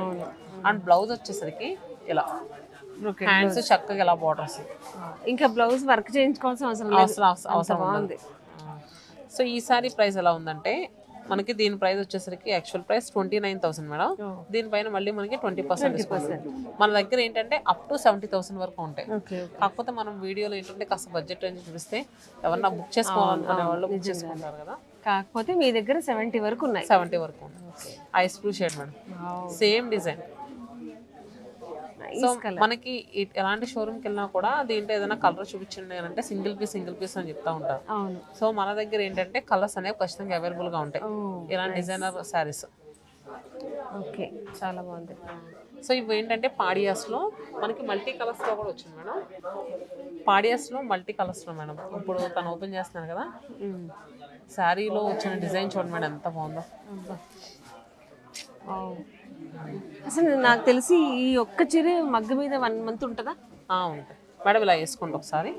అండ్ బ్లౌజ్ వచ్చేసరికి ఇలా హ్యాండ్స్ చక్కగా ఇలా బార్డర్ వస్తుంది. ఇంకా బ్లౌజ్ వర్క్ చేయించుకోవాల్సిన అవసరం బాగుంది. సో ఈ సారీ ప్రైస్ ఎలా ఉందంటే మనకి దీని ప్రైస్ వచ్చేసరికి యాక్చువల్ ప్రైస్ 29,000 మేడం. దీనిపైన మళ్ళీ మనకి 20% డిస్కౌంట్. మన దగ్గర ఏంటంటే అప్ టు 70,000 వరకు ఉంటాయి. కాకపోతే మనం వీడియోలో ఏంటంటే కాస్త బడ్జెట్ రేంజ్ చూపిస్తే ఎవరన్నా బుక్ చేసుకోవాలనుకునే వాళ్ళు బుక్ చేసుకుంటారు కదా. కాకపోతే మీ దగ్గర 70 వరకు ఉన్నాయి. 70 వరకు ఉన్నాయి. Ice blue shade madam, same design. So మనకి ఎలాంటి షోరూమ్కి వెళ్ళినా కూడా దీంట్లో ఏదైనా కలర్ చూపించండి అని అంటే సింగిల్ పీస్ అని చెప్తా ఉంటారు. సో మన దగ్గర ఏంటంటే కలర్స్ అనేవి ఖచ్చితంగా అవైలబుల్గా ఉంటాయి, ఇలాంటి డిజైనర్ శారీస్. ఓకే, చాలా బాగుంది. సో ఇవి ఏంటంటే పాడియాస్లో మనకి మల్టీ కలర్స్లో కూడా వచ్చింది మేడం. పాడియాస్లో మల్టీ కలర్స్లో మేడం ఇప్పుడు తను ఓపెన్ చేస్తున్నాను కదా, శారీలో వచ్చిన డిజైన్ చూడండి మేడం ఎంత బాగుందో. అసలు నాకు తెలిసి ఈ ఒక్క చీర మగ్గ మీద 1 month ఉంటుందా? ఉంటుంది మేడం. ఇలా వేసుకోండి ఒకసారి,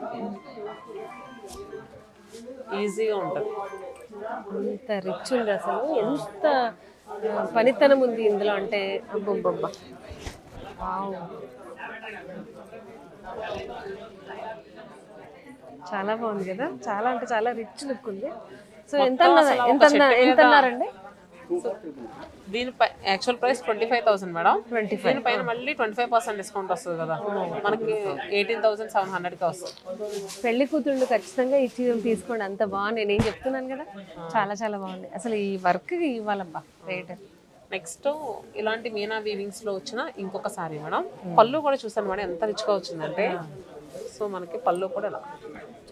ఈజీగా ఉంటుంది. అంత రిచ్ ఉంది అసలు, ఎంత పనితనం ఉంది ఇందులో అంటే అబ్బబ్బబ్బా. చాలా బాగుంది కదా, చాలా అంటే చాలా రిచ్ లుక్ ఉంది. సో ఎంత అన్నారండి? దీనిపై యాక్చువల్ ప్రైస్ 25,000 మేడం. దీనిపైన మళ్ళీ 25% డిస్కౌంట్ వస్తుంది కదా, మనకి 18,700కి వస్తుంది. పెళ్లి కూతుళ్ళు ఖచ్చితంగా ఈ చీరలు తీసుకోండి, అంత బాగుంది. నేను చెప్తున్నాను కదా, చాలా చాలా బాగుంది అసలు. ఈ వర్క్ ఇవ్వాలబ్బా రేట్. నెక్స్ట్ ఇలాంటి మీనా వీవింగ్స్ లో వచ్చిన ఇంకొక సారీ మేడం. పళ్ళు కూడా చూసాను మేడం ఎంత రిచ్గా వచ్చిందంటే. సో మనకి పళ్ళు కూడా ఇలా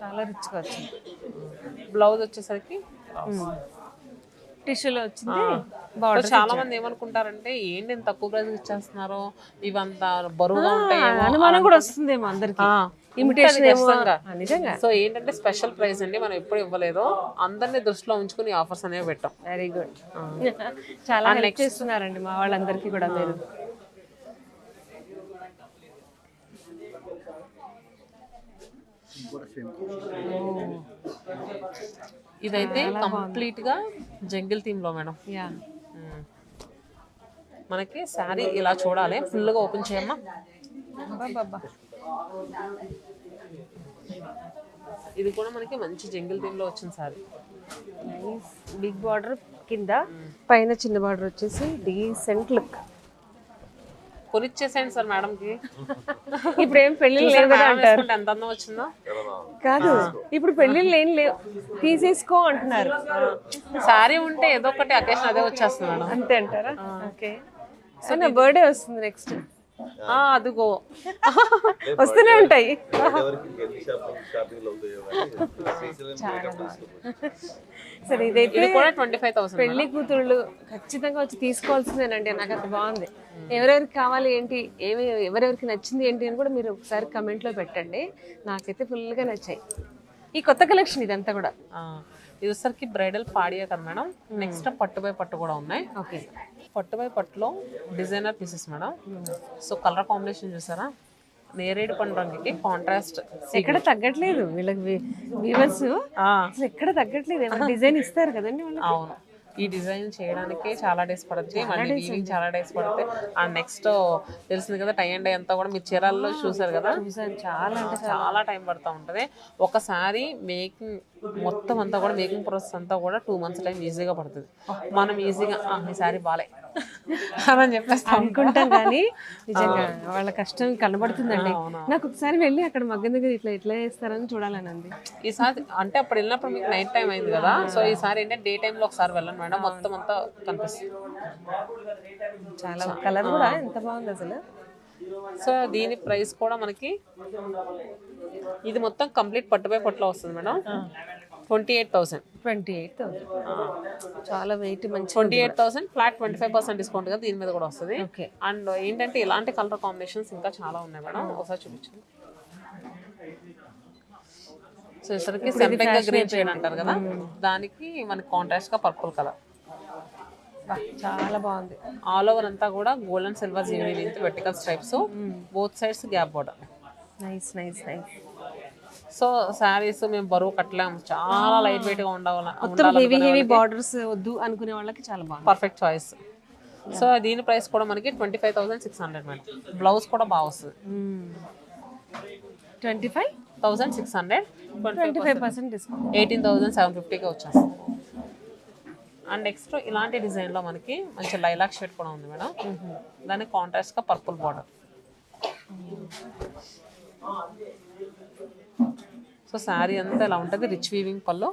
చాలా రిచ్గా వచ్చింది. బ్లౌజ్ వచ్చేసరికి టిష్యూలో వచ్చింది. చాలా మంది ఏమనుకుంటారంటే ఏంటి ఇంత తక్కువ ప్రైస్ ఇచ్చేస్తున్నారు, ఇవంతా బరువుగా ఉంటాయి అనుమానం కూడా వస్తుందేమో అందరికి. నిజంగా. సో ఏంటంటే స్పెషల్ ప్రైస్ అండి, మనం ఎప్పుడు ఇవ్వలేదు, అందరినీ దృష్టిలో ఉంచుకుని ఆఫర్స్ అనేవి పెట్టాం. Very good. చాలా హెల్ప్ చేస్తున్నారండి మా వాళ్ళందరికీ కూడా మీరు. ఇదైతే కంప్లీట్ గా జంగిల్ థీమ్ లో మేడం. మనకి శారీ ఇలా చూడాలి, ఫుల్ గా ఓపెన్ చేయమ్మా. ఇది కూడా మనకి మంచి జంగిల్ థీమ్ లో వచ్చిన శారీ. బిగ్ బార్డర్ కింద, పైన చిన్న బార్డర్ వచ్చేసి డీసెంట్ లుక్. కొనిచ్చేసేయండి సార్ మేడం కి. ఇప్పుడు ఏం పెళ్లి అంటారు, ఎంత అందం వచ్చిందో. కాదు ఇప్పుడు పెళ్లిళ్ళు ఏం లేవు, తీసేసుకో అంటున్నారు. సారీ ఉంటే ఏదో ఒకటి అకేషన్ అదే వచ్చేస్తుంది మేడం. అంతే అంటారా? ఓకే. సో నా బర్త్డే వస్తుంది నెక్స్ట్. అదిగో వస్తూనే ఉంటాయి. ఎవరికి ఎన్ని షాపింగ్ అవుతాయో కానీ శ్రీశైలం మేకప్ తీసుకోవాలి. సరే ఇదైతే ఇది కూడా 25,000. పెళ్లి కూతుళ్ళు ఖచ్చితంగా వచ్చి తీసుకోవాల్సిందేనండి. నాకు అది బాగుంది. ఎవరెవరికి కావాలి ఏంటి, ఎవరెవరికి నచ్చింది ఏంటి అని కూడా మీరు ఒకసారి కమెంట్లో పెట్టండి. నాకైతే ఫుల్గా నచ్చాయి. ఈ కొత్త కలెక్షన్ ఇదంతా కూడా. ఇది వచ్చరికి బ్రైడల్ పాడియా కదా మేడం. నెక్స్ట్ పట్టు బై పట్టు కూడా ఉన్నాయి. ఓకే, పట్టు బై పట్టులో designer pieces madam. So colour combination చూసారా, నేరేడు పండు రంగుకి కాంట్రాస్ట్ ఎక్కడ తగ్గట్లేదు వీళ్ళకి వ్యూవర్స్, అసలు ఎక్కడ తగ్గట్లేదు. ఏమైనా డిజైన్ ఇస్తారు కదండి వాళ్ళకి. అవును, ఈ డిజైన్ చేయడానికి చాలా డేస్ పడుతుంది, మళ్ళీ వీవింగ్ చాలా డేస్ పడుతుంది. అండ్ నెక్స్ట్ తెలిసింది కదా టై అండ్ డై అంతా కూడా మీరు చీరల్లో చూసారు కదా, చాలా అంటే చాలా టైం పడుతూ ఉంటుంది. ఒకసారి మేకింగ్ మొత్తం అంతా కూడా మేకింగ్ ప్రాసెస్ అంతా కూడా 2 months టైం ఈజీగా పడుతుంది. మనం ఈజీగా ఈ సారీ బాలే అని చెప్పేస్తాం అనుకుంటాం కానీ నిజంగా వాళ్ళ కష్టం కనబడుతుందండి. నాకు ఒకసారి వెళ్ళి అక్కడ మగ్గం దగ్గర ఇట్లా ఎట్లా చేస్తారని చూడాలని ఉంది. ఈసారి అంటే అప్పుడు వెళ్ళినప్పుడు మీకు నైట్ టైం అయింది కదా, సో ఈసారి ఏంటంటే డే టైంలో ఒకసారి వెళ్ళండి మేడం, మొత్తం అంతా కనిపిస్తుంది. చాలా కలర్ కూడా ఎంత బాగుంది అసలు. సో దీని ప్రైస్ కూడా మనకి ఇది మొత్తం కంప్లీట్ పట్టుపై పట్టులో వస్తుంది మేడం. 28,000. 28,000 చాలా వెయిట్ మంచి. 28,000 ఫ్లాట్ 25% డిస్కౌంట్ కదా దీని మీద కూడా వస్తుంది. ఓకే, అండ్ ఏంటంటే ఇలాంటి కలర్ కాంబినేషన్స్ ఇంకా చాలా ఉన్నాయి మేడం, ఒకసారి చూపించండి. సో ఇసరికి సెంపెంగా గ్రీన్ షేడ్ అంటారు కదా, దానికి మనకి కాంట్రాస్ట్ గా పర్పుల్ కలర్ చాలా బాగుంది. ఆల్ ఓవర్ అంతా కూడా gold and silver GV with vertical stripes, both sides gap border. Nice nice nice. So saris మేము బరువు కట్టలేము, చాలా లైట్ వెయిట్ గా మొత్తం హెవీ హెవీ బార్డర్స్ వద్దు అనుకునే వాళ్ళకి చాలా బాగుంది, పర్ఫెక్ట్ చాయిస్. సో దీని ప్రైస్ కూడా మనకి 25,600 మేడం. బ్లౌజ్ కూడా బాగా వస్తుంది. 25,600 25% డిస్కౌంట్ 18,750కి వచ్చేస్తుంది. అండ్ నెక్స్ట్ ఇలాంటి డిజైన్లో మనకి మంచి లైలాక్ షేడ్ కూడా ఉంది మేడం, దానికి కాంట్రాస్ట్గా పర్పుల్ బార్డర్. సో శారీ అంతా ఇలా ఉంటుంది, రిచ్ వీవింగ్ పళ్ళు.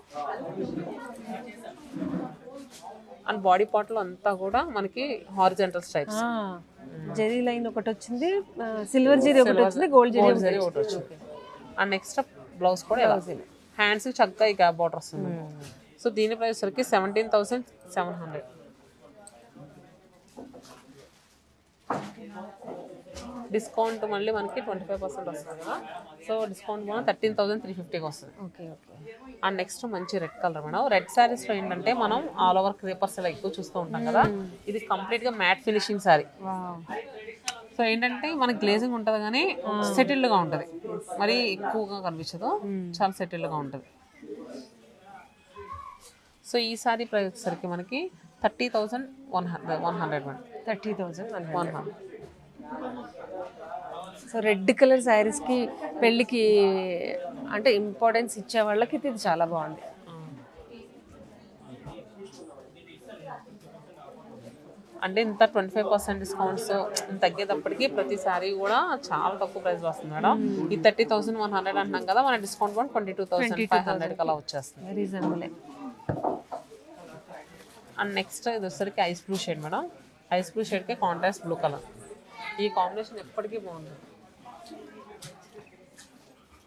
అండ్ బాడీ పార్ట్లో అంతా కూడా మనకి హారిజంటల్ స్ట్రైప్స్, జెరీ లైన్ ఒకటి వచ్చింది, సిల్వర్ జెరీ ఒకటి వచ్చింది, గోల్డ్ జెరీ ఒకటి వచ్చింది. అండ్ నెక్స్ట్ బ్లౌజ్ కూడా హ్యాండ్స్కి చక్కగా ఈ గ్యాప్ బార్డర్ వస్తుంది. సో దీని ప్రైస్ వచ్చరికి 17,700. డిస్కౌంట్ మళ్ళీ మనకి 25% వస్తుంది కదా, సో డిస్కౌంట్ కూడా 13,350కి వస్తుంది. Okay okay. అండ్ నెక్స్ట్ మంచి రెడ్ కలర్ మేడం. రెడ్ శారీస్లో ఏంటంటే మనం ఆల్ ఓవర్ క్రేపర్స్ ఇలా ఎక్కువ చూస్తూ ఉంటాం కదా, ఇది కంప్లీట్గా మ్యాట్ ఫినిషింగ్ శారీ. సో ఏంటంటే మనకి గ్లేజింగ్ ఉంటుంది కానీ సెటిల్డ్గా ఉంటుంది, మరీ ఎక్కువగా కనిపించదు, చాలా సెటిల్డ్గా ఉంటుంది. సో ఈ సారీ ప్రైస్ వచ్చేసరికి మనకి 30,100 మేడం. 30,100. సో రెడ్ కలర్ శారీస్కి పెళ్ళికి అంటే ఇంపార్టెన్స్ ఇచ్చే వాళ్ళకి ఇది చాలా బాగుంది. అంటే ఇంత 25% డిస్కౌంట్స్ తగ్గేటప్పటికి ప్రతి శారీ కూడా చాలా తక్కువ ప్రైస్ వస్తుంది మేడం. ఈ 30,100 అంటున్నాం కదా, మన డిస్కౌంట్ కూడా 22,500 అలా వచ్చేస్తుంది. రీజనబుల్. అండ్ నెక్స్ట్ ఇది వచ్చరికి ice blue shade madam. Ice blue షేడ్కి కాంట్రాస్ట్ బ్లూ కలర్, ఈ కాంబినేషన్ ఎప్పటికీ బాగుంది.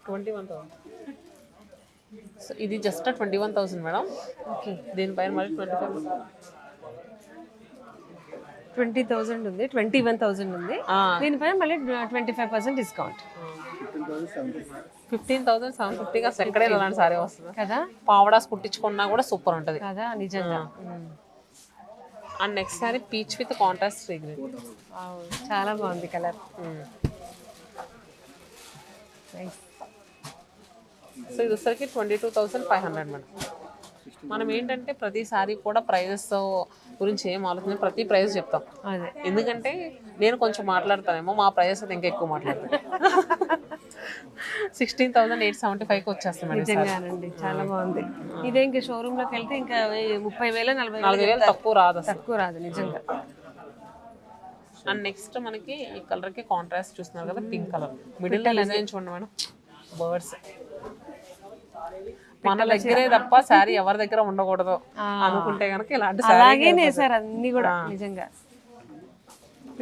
21,000. సో ఇది జస్ట్ 21,000 మేడం. ఓకే, దీనిపైన మళ్ళీ 20,000 ఉంది, 21,000 ఉంది. దీనిపైన మళ్ళీ 25% డిస్కౌంట్. 15,750గా ఎక్కడే ఇలాంటి సారీ వస్తుంది కదా. పావడాస్ కుట్టించుకున్నా కూడా సూపర్ ఉంటుంది కదా నిజంగా. And next sorry peach with contrast sea green, చాలా బాగుంది కలర్. సో ఇది వచ్చరికి 22,500 మేడం. మనం ఏంటంటే ప్రతి సారీ కూడా ప్రైజెస్ గురించి ఏం ఆలోచన, ప్రతి ప్రైస్ చెప్తాం. అదే, ఎందుకంటే నేను కొంచెం మాట్లాడతానేమో, మా ప్రైజెస్ అయితే ఇంకా ఎక్కువ మాట్లాడతాను. 16,875కి వచ్చేస్తుంది. నిజంగానండి చాలా బాగుంది. ఇదే ఇంకా షోరూమ్ లోకి వెళ్తే ఇంకా 30,000 40,000 తక్కువ రాదు నిజంగా. అండ్ నెక్స్ట్ మనకి ఈ కలర్ కి కాంట్రాస్ట్ చూస్తున్నారు కదా, పింక్ కలర్ మిడిల్ డిజైన్ చూడండి మేడం, బర్డ్స్. మన దగ్గరే తప్ప శారీ ఎవరి దగ్గర ఉండకూడదు అనుకుంటే కనుక ఇలాంటి అలాగే నేసారు అన్ని కూడా నిజంగా.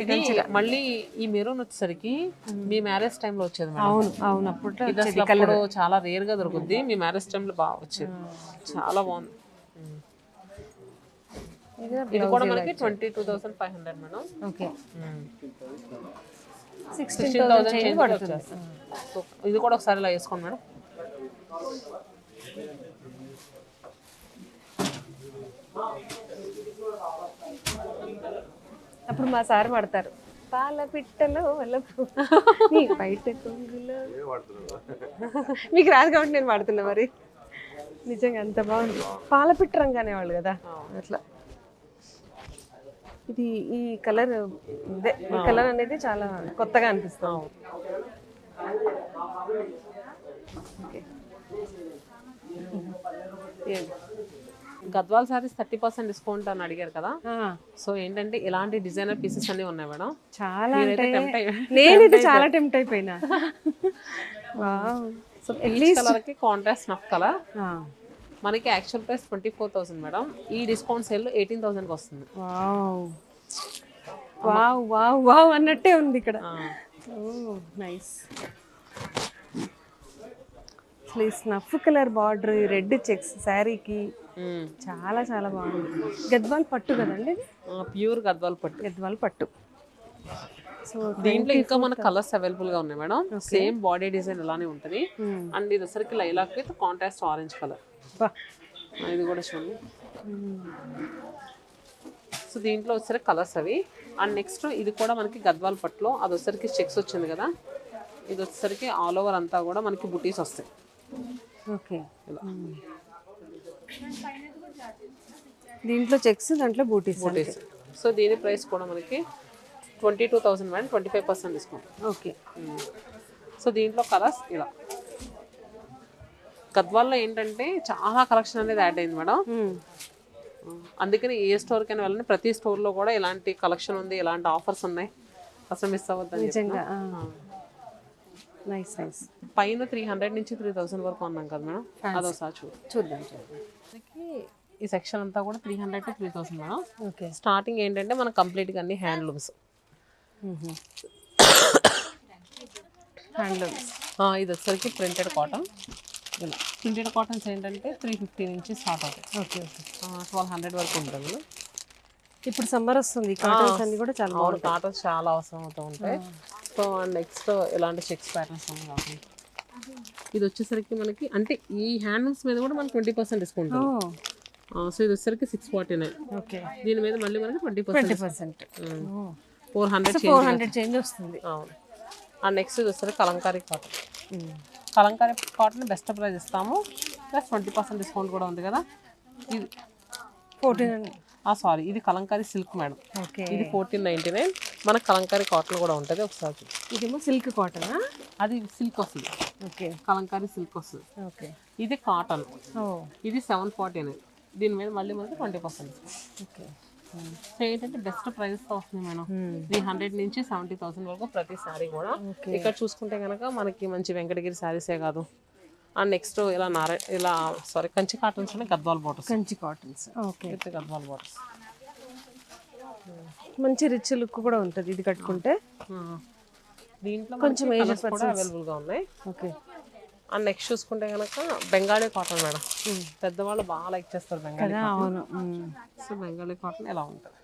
ఇది మళ్ళీ ఈ మెరూన్ వచ్చేసరికి మీ మ్యారేజ్ టైంలో వచ్చేది మేడం. అవును అవును అప్పట్లో ఇది అసలు అప్పుడు చాలా రేర్ గా దొరుకుద్ది. మీ మ్యారేజ్ టైంలో బాగా వచ్చేది, చాలా బాగుంది. ఇది కూడా మనకి 22,500 మేడం. ఓకే 16,000 చేంజ్ పడుతుంది. సో ఇది కూడా ఒకసారి ఇలా వేసుకోండి మేడం. అప్పుడు మా సార్ పడతారు పాల పిట్టలో వల్లపు నీ బయట కొంగులో. మీకు రాదు కాబట్టి నేను పాడుతున్నా మరి. నిజంగా అంత బాగుంది. పాల పిట్ట రంగానే వాళ్ళు కదా అట్లా. ఇది ఈ కలర్ ఇదే, ఈ కలర్ అనేది చాలా కొత్తగా అనిపిస్తుంది. ఓకే గద్వాల్ సారీస్ 30% డిస్కౌంట్ అని అడిగారు కదా. సో ఏంటంటే ఇలాంటి డిజైనర్ పీసెస్ అన్ని ఉన్నాయి మేడం. చాలా అంటే నేనైతే చాలా టెంప్ట్ అయిపోయినా. సో పీచ్ కలర్ కి కాంట్రాస్ట్ స్నఫ్ కలర్. మనకి యాక్చువల్ ప్రైస్ 24,000 మేడం. ఈ డిస్కౌంట్ సేల్ 18,000కి వస్తుంది. వావ్ వావ్ వావ్ అన్నట్టే ఉంది ఇక్కడ. నైస్. అసలు ఈ snuff colour border, red checks శారీకి చాలా చాలా బాగుంది. గద్వాల్ పట్టు కదండి ఇది? ప్యూర్ గద్వాల్ పట్టు. గద్వాల్ పట్టు. సో దీంట్లో ఇంకా మన కలర్స్ అవైలబుల్ గా ఉన్నాయి మేడం. సేమ్ బాడీ డిజైన్ ఇలానే ఉంటుంది. అండ్ ఇది వచ్చరికి lilac with contrast orange colour. ఇది కూడా చూడండి. సో దీంట్లో వచ్చరికి కలర్స్ అవి. అండ్ నెక్స్ట్ ఇది కూడా మనకి గద్వాల్ పట్టులో అది వచ్చరికి చెక్స్ వచ్చింది కదా. ఇది వచ్చేసరికి ఆల్ ఓవర్ అంతా కూడా మనకి బుటీస్ వస్తాయి. ఓకే దీంట్లో చెక్స్, దాంట్లో బూటీస్. సో దీని ప్రైస్ కూడా మనకి 22,000 మేడం. 25% డిస్కౌంట్. ఓకే. సో దీంట్లో కలర్స్ ఇలా. గద్వాల్లో ఏంటంటే చాలా కలెక్షన్ అనేది యాడ్ అయింది మేడం. అందుకని ఏ స్టోర్కైనా వెళ్ళండి, ప్రతి స్టోర్లో కూడా ఇలాంటి కలెక్షన్ ఉంది, ఇలాంటి ఆఫర్స్ ఉన్నాయి, అసలు మిస్ అవ్వద్దు. నిజంగా నైస్ నైస్. పైన 300 నుంచి 3,000 వరకు అన్నాం కదా మేడం. అదొకసారి చూద్దాం. ఈ సెక్షన్ అంతా కూడా 300 to 3,000 మేడం. ఓకే. స్టార్టింగ్ ఏంటంటే మనకు కంప్లీట్గా అన్ని హ్యాండ్లూమ్స్. ఇది వచ్చరికి ప్రింటెడ్ కాటన్. ఇలా ప్రింటెడ్ కాటన్స్ ఏంటంటే 350 నుంచి స్టార్ట్ అవుతాయి. Okay okay. 1,200 వరకు ఉంటుంది. ఇప్పుడు సమ్మర్ వస్తుంది, కాటన్స్ అన్ని కూడా చాలా బాగుంటాయి. కాటన్స్ చాలా అవసరం అవుతూ ఉంటాయి. సో అండ్ నెక్స్ట్ ఇలాంటి చెక్స్ ప్యాటర్న్స్ అన్ని కావాలి. ఇది వచ్చేసరికి మనకి అంటే ఈ హ్యాండ్లూమ్స్ మీద కూడా మనకి 20% డిస్కౌంట్. సో ఇది వచ్చేసరికి 649. ఓకే. దీని మీద మళ్ళీ మనకి 20%. 400 చేంజ్ వస్తుంది. అవును. అండ్ నెక్స్ట్ ఇది వచ్చేసరికి Kalamkari cotton. Kalamkari cotton best price ఇస్తాము, ప్లస్ 20% డిస్కౌంట్ కూడా ఉంది కదా. ఇది 14. సారీ, ఇది కలంకారీ సిల్క్ మేడం. ఓకే. ఇది 1499. మనకు కలంకారీ కాటన్ కూడా ఉంటుంది. ఒకసారి ఇదేమో సిల్క్ కాటన్. అది సిల్క్ వస్తుంది. ఓకే. కలంకారీ సిల్క్ వస్తుంది. ఓకే. ఇది కాటన్. ఇది 749. దీని మీద మళ్ళీ మనకి 20%. ఓకే. సో ఏంటంటే బెస్ట్ ప్రైస్తో వస్తుంది మేడం. 300 నుంచి 70,000 వరకు ప్రతి శారీ కూడా. ఇక్కడ చూసుకుంటే కనుక మనకి మంచి వెంకటగిరి శారీసే కాదు. అండ్ నెక్స్ట్ ఇలా కంచి కాటన్స్ ఉన్నాయి, Gadwal batters. Kanchi cottons. Okay. With Gadwal batters. మంచి రిచ్ లుక్ కూడా ఉంటుంది ఇది కట్టుకుంటే. దీంట్లో కొంచెం ఏజెస్ కూడా అవైలబుల్గా ఉన్నాయి. ఓకే. అండ్ నెక్స్ట్ చూసుకుంటే కనుక బెంగాలీ కాటన్ మేడం. పెద్దవాళ్ళు బాగా లైక్ చేస్తారు బెంగాలీ. అవును. సో బెంగాలీ కాటన్ ఎలా ఉంటుంది.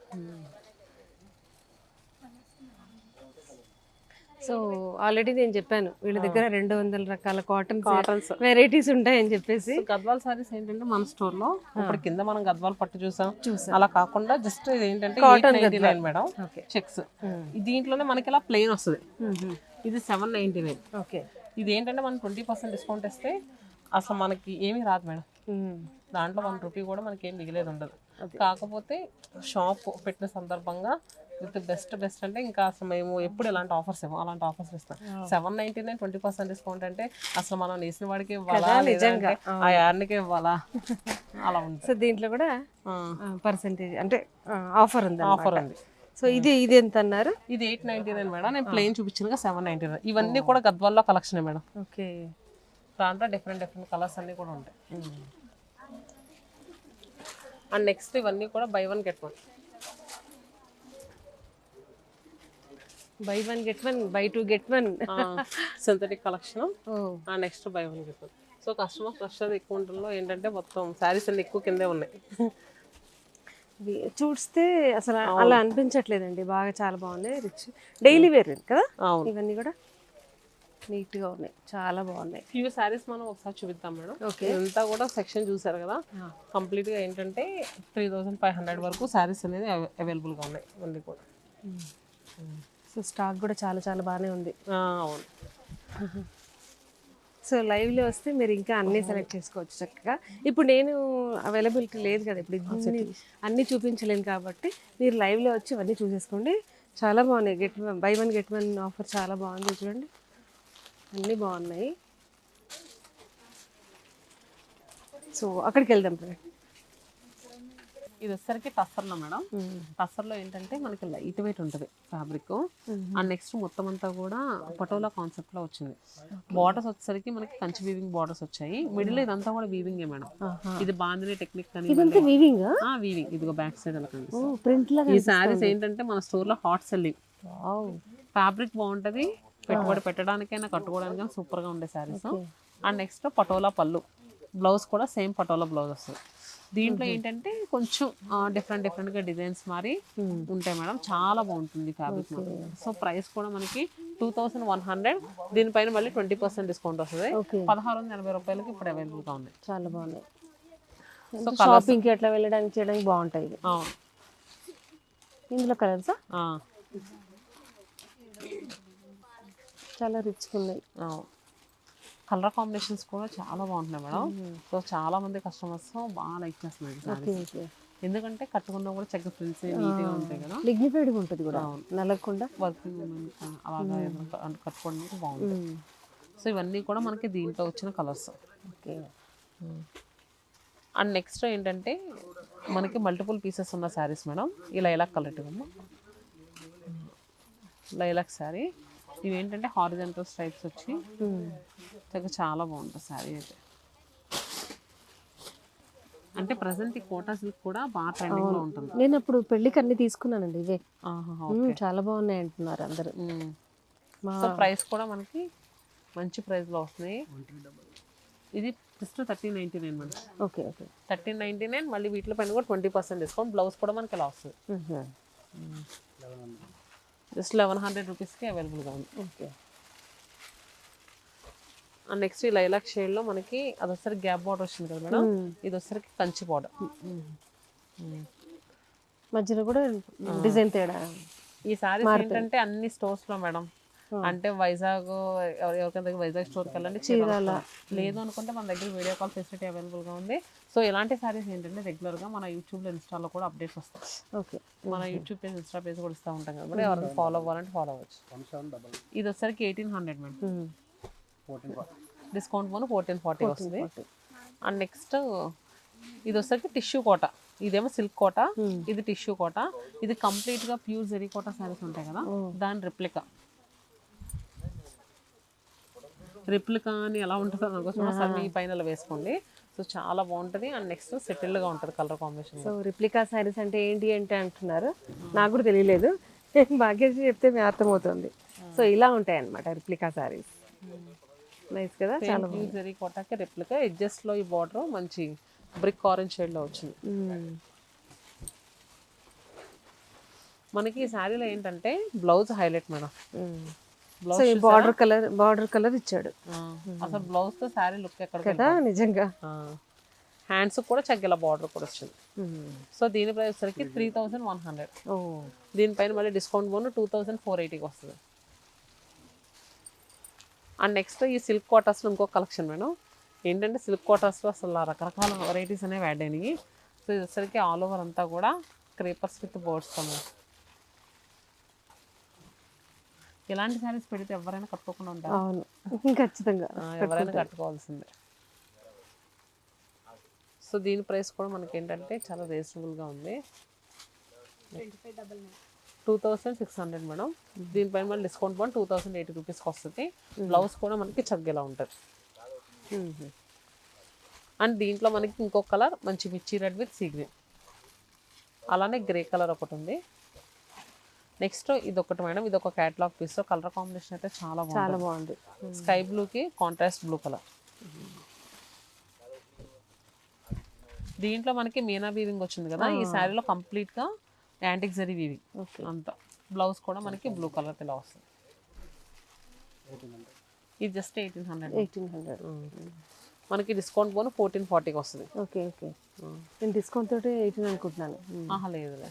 సో ఆల్రెడీ నేను చెప్పాను వీళ్ళ దగ్గర 200 రకాల కాటన్స్ వెరైటీస్ ఉంటాయని చెప్పేసి. గద్వాల్ సారీస్ ఏంటంటే మన స్టోర్ లో ఇప్పుడు కింద మనం గద్వాల్ పట్టు చూసాం, అలా కాకుండా జస్ట్ ఇది ఏంటంటే 899 మేడం చెక్స్. దీంట్లోనే మనకి ఇలా ప్లెయిన్ వస్తుంది. ఇది 799. ఓకే. ఇది ఏంటంటే మనం 20% డిస్కౌంట్ ఇస్తే అసలు మనకి ఏమీ రాదు మేడం. దాంట్లో 1 రూపీ కూడా మనకి ఏం మిగిలేదు ఉండదు. కాకపోతే షాప్ పెట్టిన సందర్భంగా విత్ బెస్ట్ అంటే ఇంకా అసలు మేము ఎప్పుడు ఎలాంటి ఆఫర్స్ ఇవ్వం, అలాంటి ఆఫర్స్ ఇస్తాం. 799 20% డిస్కౌంట్ అంటే అసలు మనం వేసిన వాడికి ఇవ్వాలా, నిజంగా ఆ యార్నికి ఇవ్వాలా, అలా ఉంది. సో దీంట్లో కూడా పర్సెంటేజ్ అంటే ఆఫర్ ఉంది. సో ఇది ఎంత అన్నారు? ఇది 899 మేడం. నేను ప్లెయిన్ చూపించిన 799. ఇవన్నీ కూడా గద్వాల్లో కలెక్షన్ మేడం. ఓకే. దాంట్లో డిఫరెంట్ కలర్స్ అన్నీ కూడా ఉంటాయి. అండ్ నెక్స్ట్ ఇవన్నీ కూడా buy 1 get 1. Buy 1 get 1, buy 2 get 1. Synthetic collection. ఓ next buy 1 get 1. So customer rush అది ఎక్కువ ఉండడంలో ఏంటంటే మొత్తం శారీస్ అన్ని ఎక్కువ కిందే ఉన్నాయి. చూస్తే అసలు అలా అనిపించట్లేదండి, బాగా చాలా బాగున్నాయి. రిచ్ డైలీ వేర్ కదా అవును. ఇవన్నీ కూడా నీట్గా ఉన్నాయి, చాలా బాగున్నాయి. ఫ్యూ శారీస్ మనం ఒకసారి చూపిద్దాం మేడం. ఓకే. ఇదంతా కూడా సెక్షన్ చూసారు కదా, కంప్లీట్గా ఏంటంటే 3500 వరకు శారీస్ అనేది అవైలబుల్గా ఉన్నాయి అన్నీ కూడా. సో స్టాక్ కూడా చాలా చాలా బాగానే ఉంది. అవును. సో లైవ్లో వస్తే మీరు ఇంకా అన్నీ సెలెక్ట్ చేసుకోవచ్చు చక్కగా. ఇప్పుడు నేను అవైలబిలిటీ లేదు కదా, ఇప్పుడు అన్నీ చూపించలేను కాబట్టి మీరు లైవ్లో వచ్చి ఇవన్నీ చూసేసుకోండి. చాలా బాగున్నాయి. బై 1 గెట్ 1 ఆఫర్ చాలా బాగుంది. చూడండి అన్నీ బాగున్నాయి. సో అక్కడికి వెళ్దాం. ఇది వచ్చేసరికి టస్సర్లో మేడం. టస్సర్లో ఏంటంటే మనకి లైట్ వెయిట్ ఉంటుంది ఫ్యాబ్రిక్. అండ్ నెక్స్ట్ మొత్తం అంతా కూడా పటోలా కాన్సెప్ట్ లో వచ్చింది. బార్డర్స్ వచ్చేసరికి మనకి కంచి వీవింగ్ బార్డర్స్ వచ్చాయి. మిడిల్ ఇదంతా కూడా వీవింగ్ మేడం. ఇది బాందిని టెక్నిక్ అని వీవింగ్. ఇదిగో బ్యాక్ సైడ్ అలా కనిపిస్తుంది. ఈ శారీస్ ఏంటంటే మన స్టోర్ లో హాట్ సెల్లింగ్. ఫ్యాబ్రిక్ బాగుంటది, పెట్టుబడి పెట్టడానికైనా కట్టుకోవడానికైనా సూపర్ గా ఉండే శారీస్. అండ్ నెక్స్ట్ పటోలా పళ్ళు, బ్లౌజ్ కూడా సేమ్ పటోలా బ్లౌజ్ వస్తుంది. దీంట్లో ఏంటంటే కొంచెం డిఫరెంట్ గా డిజైన్స్ మారి ఉంటాయి మేడం. చాలా బాగుంటుంది ఫ్యాబ్రిక్. సో ప్రైస్ కూడా మనకి 2100. దీనిపైన మళ్ళీ 20% డిస్కౌంట్ వస్తుంది. 1680 రూపాయలకి ఇప్పుడు అవైలబుల్ గా ఉంది. చాలా బాగున్నాయి. సో షాపింగ్ కి ఎట్లా వెళ్ళడానికి చేయడానికి బాగుంటాయి. ఇందులో కలర్సా చాలా రిచ్ ఉన్నాయి. కలర్ కాంబినేషన్స్ కూడా చాలా బాగుంటున్నాయి మేడం. సో చాలా మంది కస్టమర్స్ బాగా లైక్ చేస్తున్నారు. ఎందుకంటే కట్టుకున్నా కూడా చక్కగా ఫ్రిల్స్ నీట్గా ఉంటాయి కదా, డిగ్నిఫైడ్గా ఉంటుంది కూడా, నలగకుండా వర్కింగ్ ఉమెన్ అలాగా కట్టుకోవడానికి బాగుంటుంది. సో ఇవన్నీ కూడా మనకి దీంట్లో వచ్చిన కలర్స్. ఓకే. అండ్ నెక్స్ట్ ఏంటంటే మనకి మల్టిపుల్ పీసెస్ ఉన్న శారీస్ మేడం. ఈ లైలాక్ కలర్ కమ్మా, లైలాక్ శారీ. ఇవి ఏంటంటే హారిజంటల్ స్ట్రైప్స్ వచ్చి చాలా బాగుంటుంది శారీ అయితే. అంటే ప్రజెంట్ ఈ కోటా సిల్క్ కూడా బాగా ట్రెండింగ్ లో ఉంటుంది. నేను అప్పుడు పెళ్లికి అన్ని తీసుకున్నానండి ఇవే. చాలా బాగున్నాయి అంటున్నారు అందరు. సో ప్రైస్ కూడా మనకి మంచి ప్రైస్ లో వస్తున్నాయి. ఇది జస్ట్ 1399 మేడం. Okay okay. 1399. మళ్ళీ వీటిలో పైన కూడా 20% డిస్కౌంట్. బ్లౌజ్ కూడా మనకి ఇలా వస్తుంది. జస్ట్ 1100 రూపీస్కి అవైలబుల్గా ఉంది. ఓకే. అండ్ నెక్స్ట్ ఈ లైలాక్ షేడ్లో మనకి అది వచ్చరికి గ్యాప్ బార్డర్ వచ్చింది కదా మేడం. ఇది వచ్చరికి కంచి బార్డర్, మధ్యలో కూడా డిజైన్ తేడా. ఈ సారీస్ ఏంటంటే అన్ని స్టోర్స్లో మేడం. అంటే వైజాగ్ ఎవరికైనా వైజాగ్ స్టోర్కి వెళ్ళండి, లేదు అనుకుంటే మన దగ్గర వీడియో కాల్ ఫెసిలిటీ అవైలబుల్గా ఉంది. సో ఇలాంటి సారీస్ ఏంటంటే రెగ్యులర్గా మన యూట్యూబ్లో ఇన్స్టాలో కూడా అప్డేట్స్ వస్తాయి. ఓకే. మన యూట్యూబ్ పేజ్ ఇన్స్టా పేజ్ కూడా ఇస్తూ ఉంటాం కాబట్టి ఎవరైనా ఫాలో అవ్వాలంటే ఫాలో అవ్వచ్చు. ఇది వచ్చరికి 1800 మేడం. డిస్కౌంట్ పోను 1440 వస్తుంది. అండ్ నెక్స్ట్ ఇది వచ్చరికి టిష్యూ కోట. ఇదేమో సిల్క్ కోట, ఇది టిష్యూ కోట. ఇది కంప్లీట్గా ప్యూర్ జెరీ కోట శారీస్ ఉంటాయి కదా, దాని రిప్లికా అని ఎలా ఉంటుందో అనుకోసం మీ పైన వేసుకోండి. సో చాలా బాగుంటుంది. అండ్ నెక్స్ట్ సెటిల్గా ఉంటుంది colour combination. So replica saris అంటే ఏంటి అంటే అంటున్నారు, నాకు కూడా తెలియలేదు. భాగ్యశ్రీ చెప్తే మీ అర్థమవుతుంది. సో ఇలా ఉంటాయి అన్నమాట రిప్లికా శారీస్. నైస్ కదా, చాలా ప్యూర్ జెరీ కోటాకి రిప్లికా. ఎడ్జస్ట్లో ఈ బార్డర్ మంచి బ్రిక్ ఆరెంజ్ షేడ్లో వచ్చింది. మనకి ఈ శారీలో ఏంటంటే blouse highlight madam. Border colour ఇచ్చాడు. అసలు బ్లౌజ్ తో శారీ లుక్ ఎక్కడ కదా నిజంగా. హ్యాండ్స్ కూడా చక్కగా బార్డర్ కూడా వచ్చింది. సో దీని ప్రైస్ వచ్చరికి 3100. దీనిపైన మళ్ళీ డిస్కౌంట్ పోను 2480కి వస్తుంది. అండ్ నెక్స్ట్ ఈ సిల్క్ కోటాస్లో ఇంకో కలెక్షన్ మేడం. ఏంటంటే సిల్క్ కోటాస్లో అసలు రకరకాల వెరైటీస్ అనేవి యాడ్ అయినాయి. సో ఇది వచ్చరికి ఆల్ ఓవర్ అంతా కూడా క్రేపర్స్ విత్ బర్డ్స్ తో. ఇలాంటి శారీస్ పెడితే ఎవరైనా కట్టుకోకుండా ఉంటారు. అవును, ఖచ్చితంగా ఎవరైనా కట్టుకోవాల్సిందే. సో దీని ప్రైస్ కూడా మనకి ఏంటంటే చాలా రీజనబుల్గా ఉంది. 2600 మేడం. దీనిపైన మళ్ళీ డిస్కౌంట్ పోను 2080 రూపీస్కి వస్తుంది. బ్లౌజ్ కూడా మనకి చగ్గేలా ఉంటుంది. అండ్ దీంట్లో మనకి ఇంకొక కలర్ మంచి మిర్చి రెడ్ విత్ సీ గ్రీన్, అలానే గ్రే కలర్ ఒకటి ఉంది. నెక్స్ట్ ఇది ఒకటి మేడం, ఇది ఒక క్యాటలాగ్ పీస్. కలర్ కాంబినేషన్ అయితే చాలా చాలా బాగుంది. బాగుంది. స్కై బ్లూకి కాంట్రాస్ట్ బ్లూ కలర్. దీంట్లో మనకి మీనా వీవింగ్ వచ్చింది కదా, ఈ శారీలో కంప్లీట్ గా యాంటిక్ జరీ వీవింగ్ అంతా. బ్లౌజ్ కూడా మనకి బ్లూ కలర్ ఇలా వస్తుంది. ఇది జస్ట్ 1800. మనకి డిస్కౌంట్ పోను 1440కి వస్తుంది. ఓకే ఓకే, నేను డిస్కౌంట్ తోటి 18 అనుకుంటున్నాను. ఆహా లేదులే.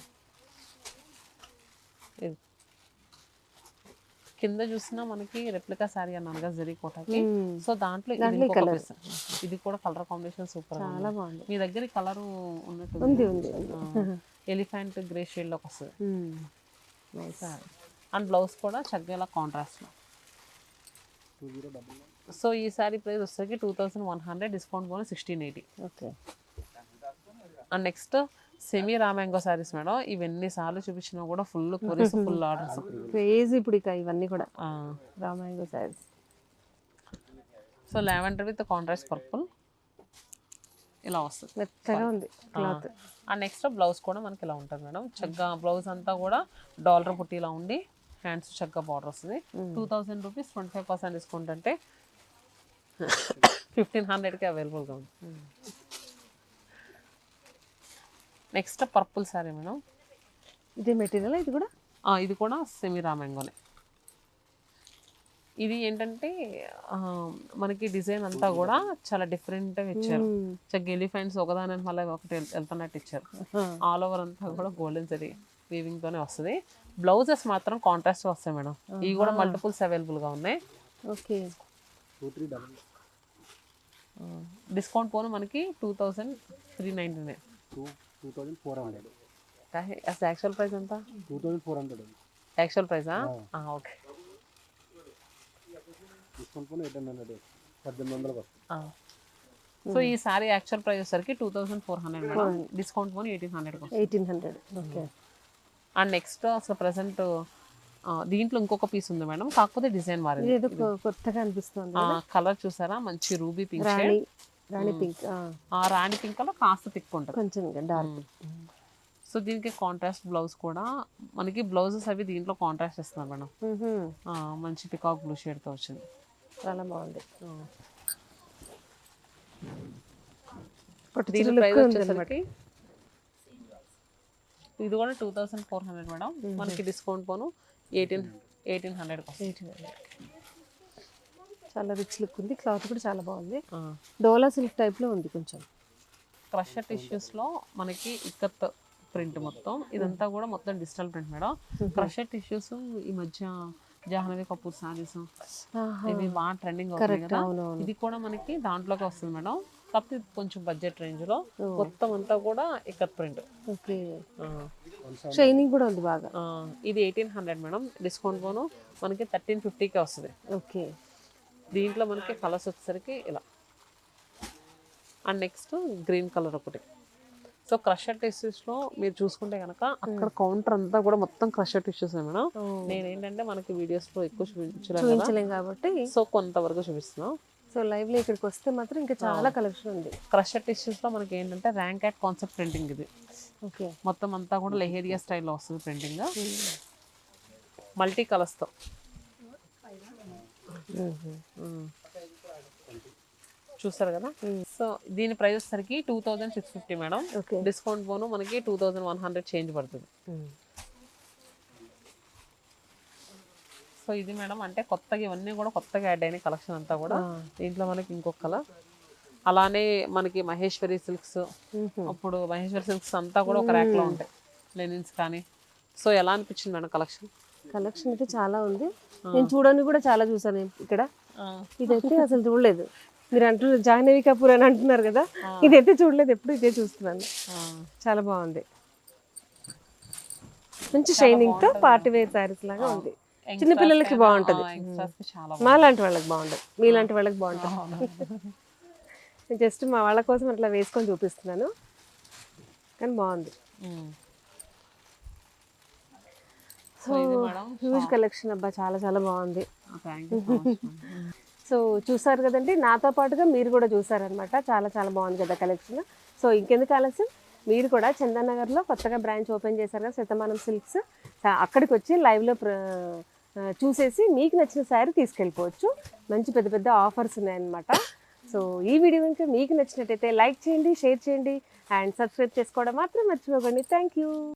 ఇది కింద చూసినా మనకి రెప్లికా శారీ అన్నాను కదా జరీ కోటకి. సో దాంట్లో ఇది ఇంకొక piece. ఇది కూడా కలర్ కాంబినేషన్ సూపర్, చాలా బాగుంది. మీ దగ్గర ఈ కలర్ ఉన్నట్టు ఉంది ఉంది. ఎలిఫెంట్ గ్రే షేడ్ లోకి వస్తుంది. అండ్ బ్లౌజ్ కూడా చక్కగా కాంట్రాస్ట్ లో. సో ఈ సారీ ప్రైస్ వచ్చేసరికి 2100, డిస్కౌంట్ పోను 1680. Okay. And next semi raw mango saris madam. ఇవన్నీ సార్లు చూపించినా కూడా ఫుల్ కొరీస్, ఫుల్ ఆర్డర్స్ క్రేజ్ ఇప్పుడు ఇక ఇవన్నీ కూడా raw mango saris. So lavender with contrast purple ఇలా వస్తుంది, మెత్తగా ఉంది క్లాత్. అండ్ నెక్స్ట్ బ్లౌజ్ కూడా మనకి ఇలా ఉంటుంది మేడం. చక్కగా బ్లౌజ్ అంతా కూడా డాలర్ పుట్టి ఇలా ఉండి హ్యాండ్స్ చక్కగా బార్డర్ వస్తుంది. 2000 రూపీస్ 25% డిస్కౌంట్ అంటే 1500కి అవైలబుల్గా ఉంది. Next purple sorry madam. ఇదే మెటీరియల్ ఇది కూడా? ఇది కూడా సెమీ రామ్యాంగోనే. ఇది ఏంటంటే మనకి డిజైన్ అంతా కూడా చాలా డిఫరెంట్గా ఇచ్చారు. చక్కగా ఎలిఫెంట్స్ ఒకదాని మళ్ళీ ఒకటి వెళ్తున్నట్టు ఇచ్చారు. ఆల్ ఓవర్ అంతా కూడా గోల్డెన్ జరీ వీవింగ్ తోనే వస్తుంది. బ్లౌజెస్ మాత్రం కాంట్రాస్ట్ వస్తాయి మేడం. ఇవి కూడా మల్టిపుల్స్ అవైలబుల్గా ఉన్నాయి. ఓకే. డిస్కౌంట్ పోను మనకి 2399. 2400. అసలు యాక్చువల్ ప్రైస్ ఎంత? 2400. యాక్చువల్ ప్రైసా? ఓకే. డిస్కౌంట్ పోను 1800. 1800 వస్తుంది. సో ఈ సారీ యాక్చువల్ ప్రైస్ వచ్చేసరికి 2400 madam. Discount phone 1800. Okay. And next అసలు ప్రెసెంట్ దీంట్లో ఇంకొక పీస్ ఉంది మేడం, కాకపోతే డిజైన్ మారింది. ఏదో కొత్తగా అనిపిస్తుంది. కలర్ చూసారా, మంచి రూబీ పింక్ రాణి పింక్. రాణి పింక్ కలర్ కాస్త థిక్ ఉంటుంది కొంచెం డార్క్. సో దీనికి కాంట్రాస్ట్ బ్లౌజ్ కూడా మనకి బ్లౌజెస్ అవి దీంట్లో కాంట్రాస్ట్ ఇస్తున్నారు మేడం. మంచి పికాక్ బ్లూ షేడ్ తో వచ్చింది, చాలా బాగుంది. దీని ప్రైస్ వచ్చేసరికి ఇది కూడా 2400 మేడం. మనకి డిస్కౌంట్ పోను 1800. చాలా రిచ్ లుక్ ఉంది. క్లాత్ కూడా చాలా బాగుంది. డోలా సిల్క్ టైప్ లో ఉంది కొంచెం. క్రషర్ టిష్యూస్ లో మనకి ఇక్కత్ ప్రింట్ మొత్తం. ఇదంతా కూడా మొత్తం digital print madam. Crusher tissues ఈ మధ్య జాహ్నవి కపూర్ సారీస్ ఇవి బాగా ట్రెండింగ్ అవుతుంది కదా. ఇది కూడా మనకి దాంట్లోకి వస్తుంది మేడం, కాకపోతే కొంచెం బడ్జెట్ రేంజ్ లో. మొత్తం అంతా కూడా ఇక్కత్ ప్రింట్. ఓకే. షైనింగ్ కూడా ఉంది బాగా. ఇది 1800 మేడం. డిస్కౌంట్ పోను మనకి 1350కి వస్తుంది. ఓకే. దీంట్లో మనకి కలర్స్ వచ్చేసరికి ఇలా. అండ్ నెక్స్ట్ గ్రీన్ కలర్ ఒకటి. సో క్రషర్ టిష్యూస్ లో మీరు చూసుకుంటే కనుక అక్కడ కౌంటర్ అంతా కూడా మొత్తం క్రషర్ టిష్యూస్ మేడం. నేను ఏంటంటే మనకి వీడియోస్ లో ఎక్కువ చూపించలేం కాబట్టి సో కొంతవరకు చూపిస్తున్నాం. సో లైవ్ లో ఇక్కడికి వస్తే మాత్రం ఇంకా చాలా కలెక్షన్ ఉంది. క్రషర్ టిష్యూస్ లో మనకి ఏంటంటే ర్యాంక్ యాట్ కాన్సెప్ట్ ప్రింటింగ్ ఇది. ఓకే. మొత్తం అంతా కూడా లెహేరియా స్టైల్లో వస్తుంది ప్రింటింగ్, మల్టీ కలర్స్ తో. చూస్తారు కదా. సో దీని ప్రైస్ వచ్చేసరికి 2650 మేడం. డిస్కౌంట్ పోను మనకి 2100 చేంజ్ పడుతుంది. సో ఇది మేడం అంటే కొత్తగా ఇవన్నీ కూడా కొత్తగా యాడ్ అయిన కలెక్షన్ అంతా కూడా. దీంట్లో మనకి ఇంకొక కలర్, అలానే మనకి మహేశ్వరి సిల్క్స్. అప్పుడు మహేశ్వరి సిల్క్స్ అంతా కూడా ఒక ర్యాక్ లో ఉంటాయి, లెనిన్స్ కానీ. సో ఎలా అనిపించింది మేడం కలెక్షన్? కలెక్షన్ అయితే చాలా ఉంది. నేను చూడని కూడా చాలా చూసాను ఇక్కడ. ఇదైతే అసలు చూడలేదు. మీరు అంటున్నారు జాహ్నవి కపూర్ అని అంటున్నారు కదా, ఇదైతే చూడలేదు, ఎప్పుడు ఇదే చూస్తున్నాను. చాలా బాగుంది. మంచి షైనింగ్ తో పార్టీ వేర్ సారీస్ లాగా ఉంది. చిన్న పిల్లలకి బాగుంటది, మాలాంటి వాళ్ళకి బాగుంటది, మీలాంటి వాళ్ళకి బాగుంటది. నేను జస్ట్ మా వాళ్ళ కోసం అట్లా వేసుకొని చూపిస్తున్నాను, కానీ బాగుంది. సో హ్యూజ్ కలెక్షన్ అబ్బా, చాలా చాలా బాగుంది. సో చూసారు కదండి, నాతో పాటుగా మీరు కూడా చూసారనమాట. చాలా చాలా బాగుంది కదా కలెక్షన్. సో ఇంకెందుకు ఆలస్యం, మీరు కూడా చందానగర్లో కొత్తగా బ్రాంచ్ ఓపెన్ చేశారు కదా శతమానం సిల్క్స్, అక్కడికి వచ్చి లైవ్లో చూసేసి మీకు నచ్చిన శారీ తీసుకెళ్ళిపోవచ్చు. మంచి పెద్ద పెద్ద ఆఫర్స్ ఉన్నాయన్నమాట. సో ఈ వీడియో కనుక మీకు నచ్చినట్టయితే లైక్ చేయండి, షేర్ చేయండి అండ్ సబ్స్క్రైబ్ చేసుకోవడం మాత్రం మర్చిపోకండి. Thank you.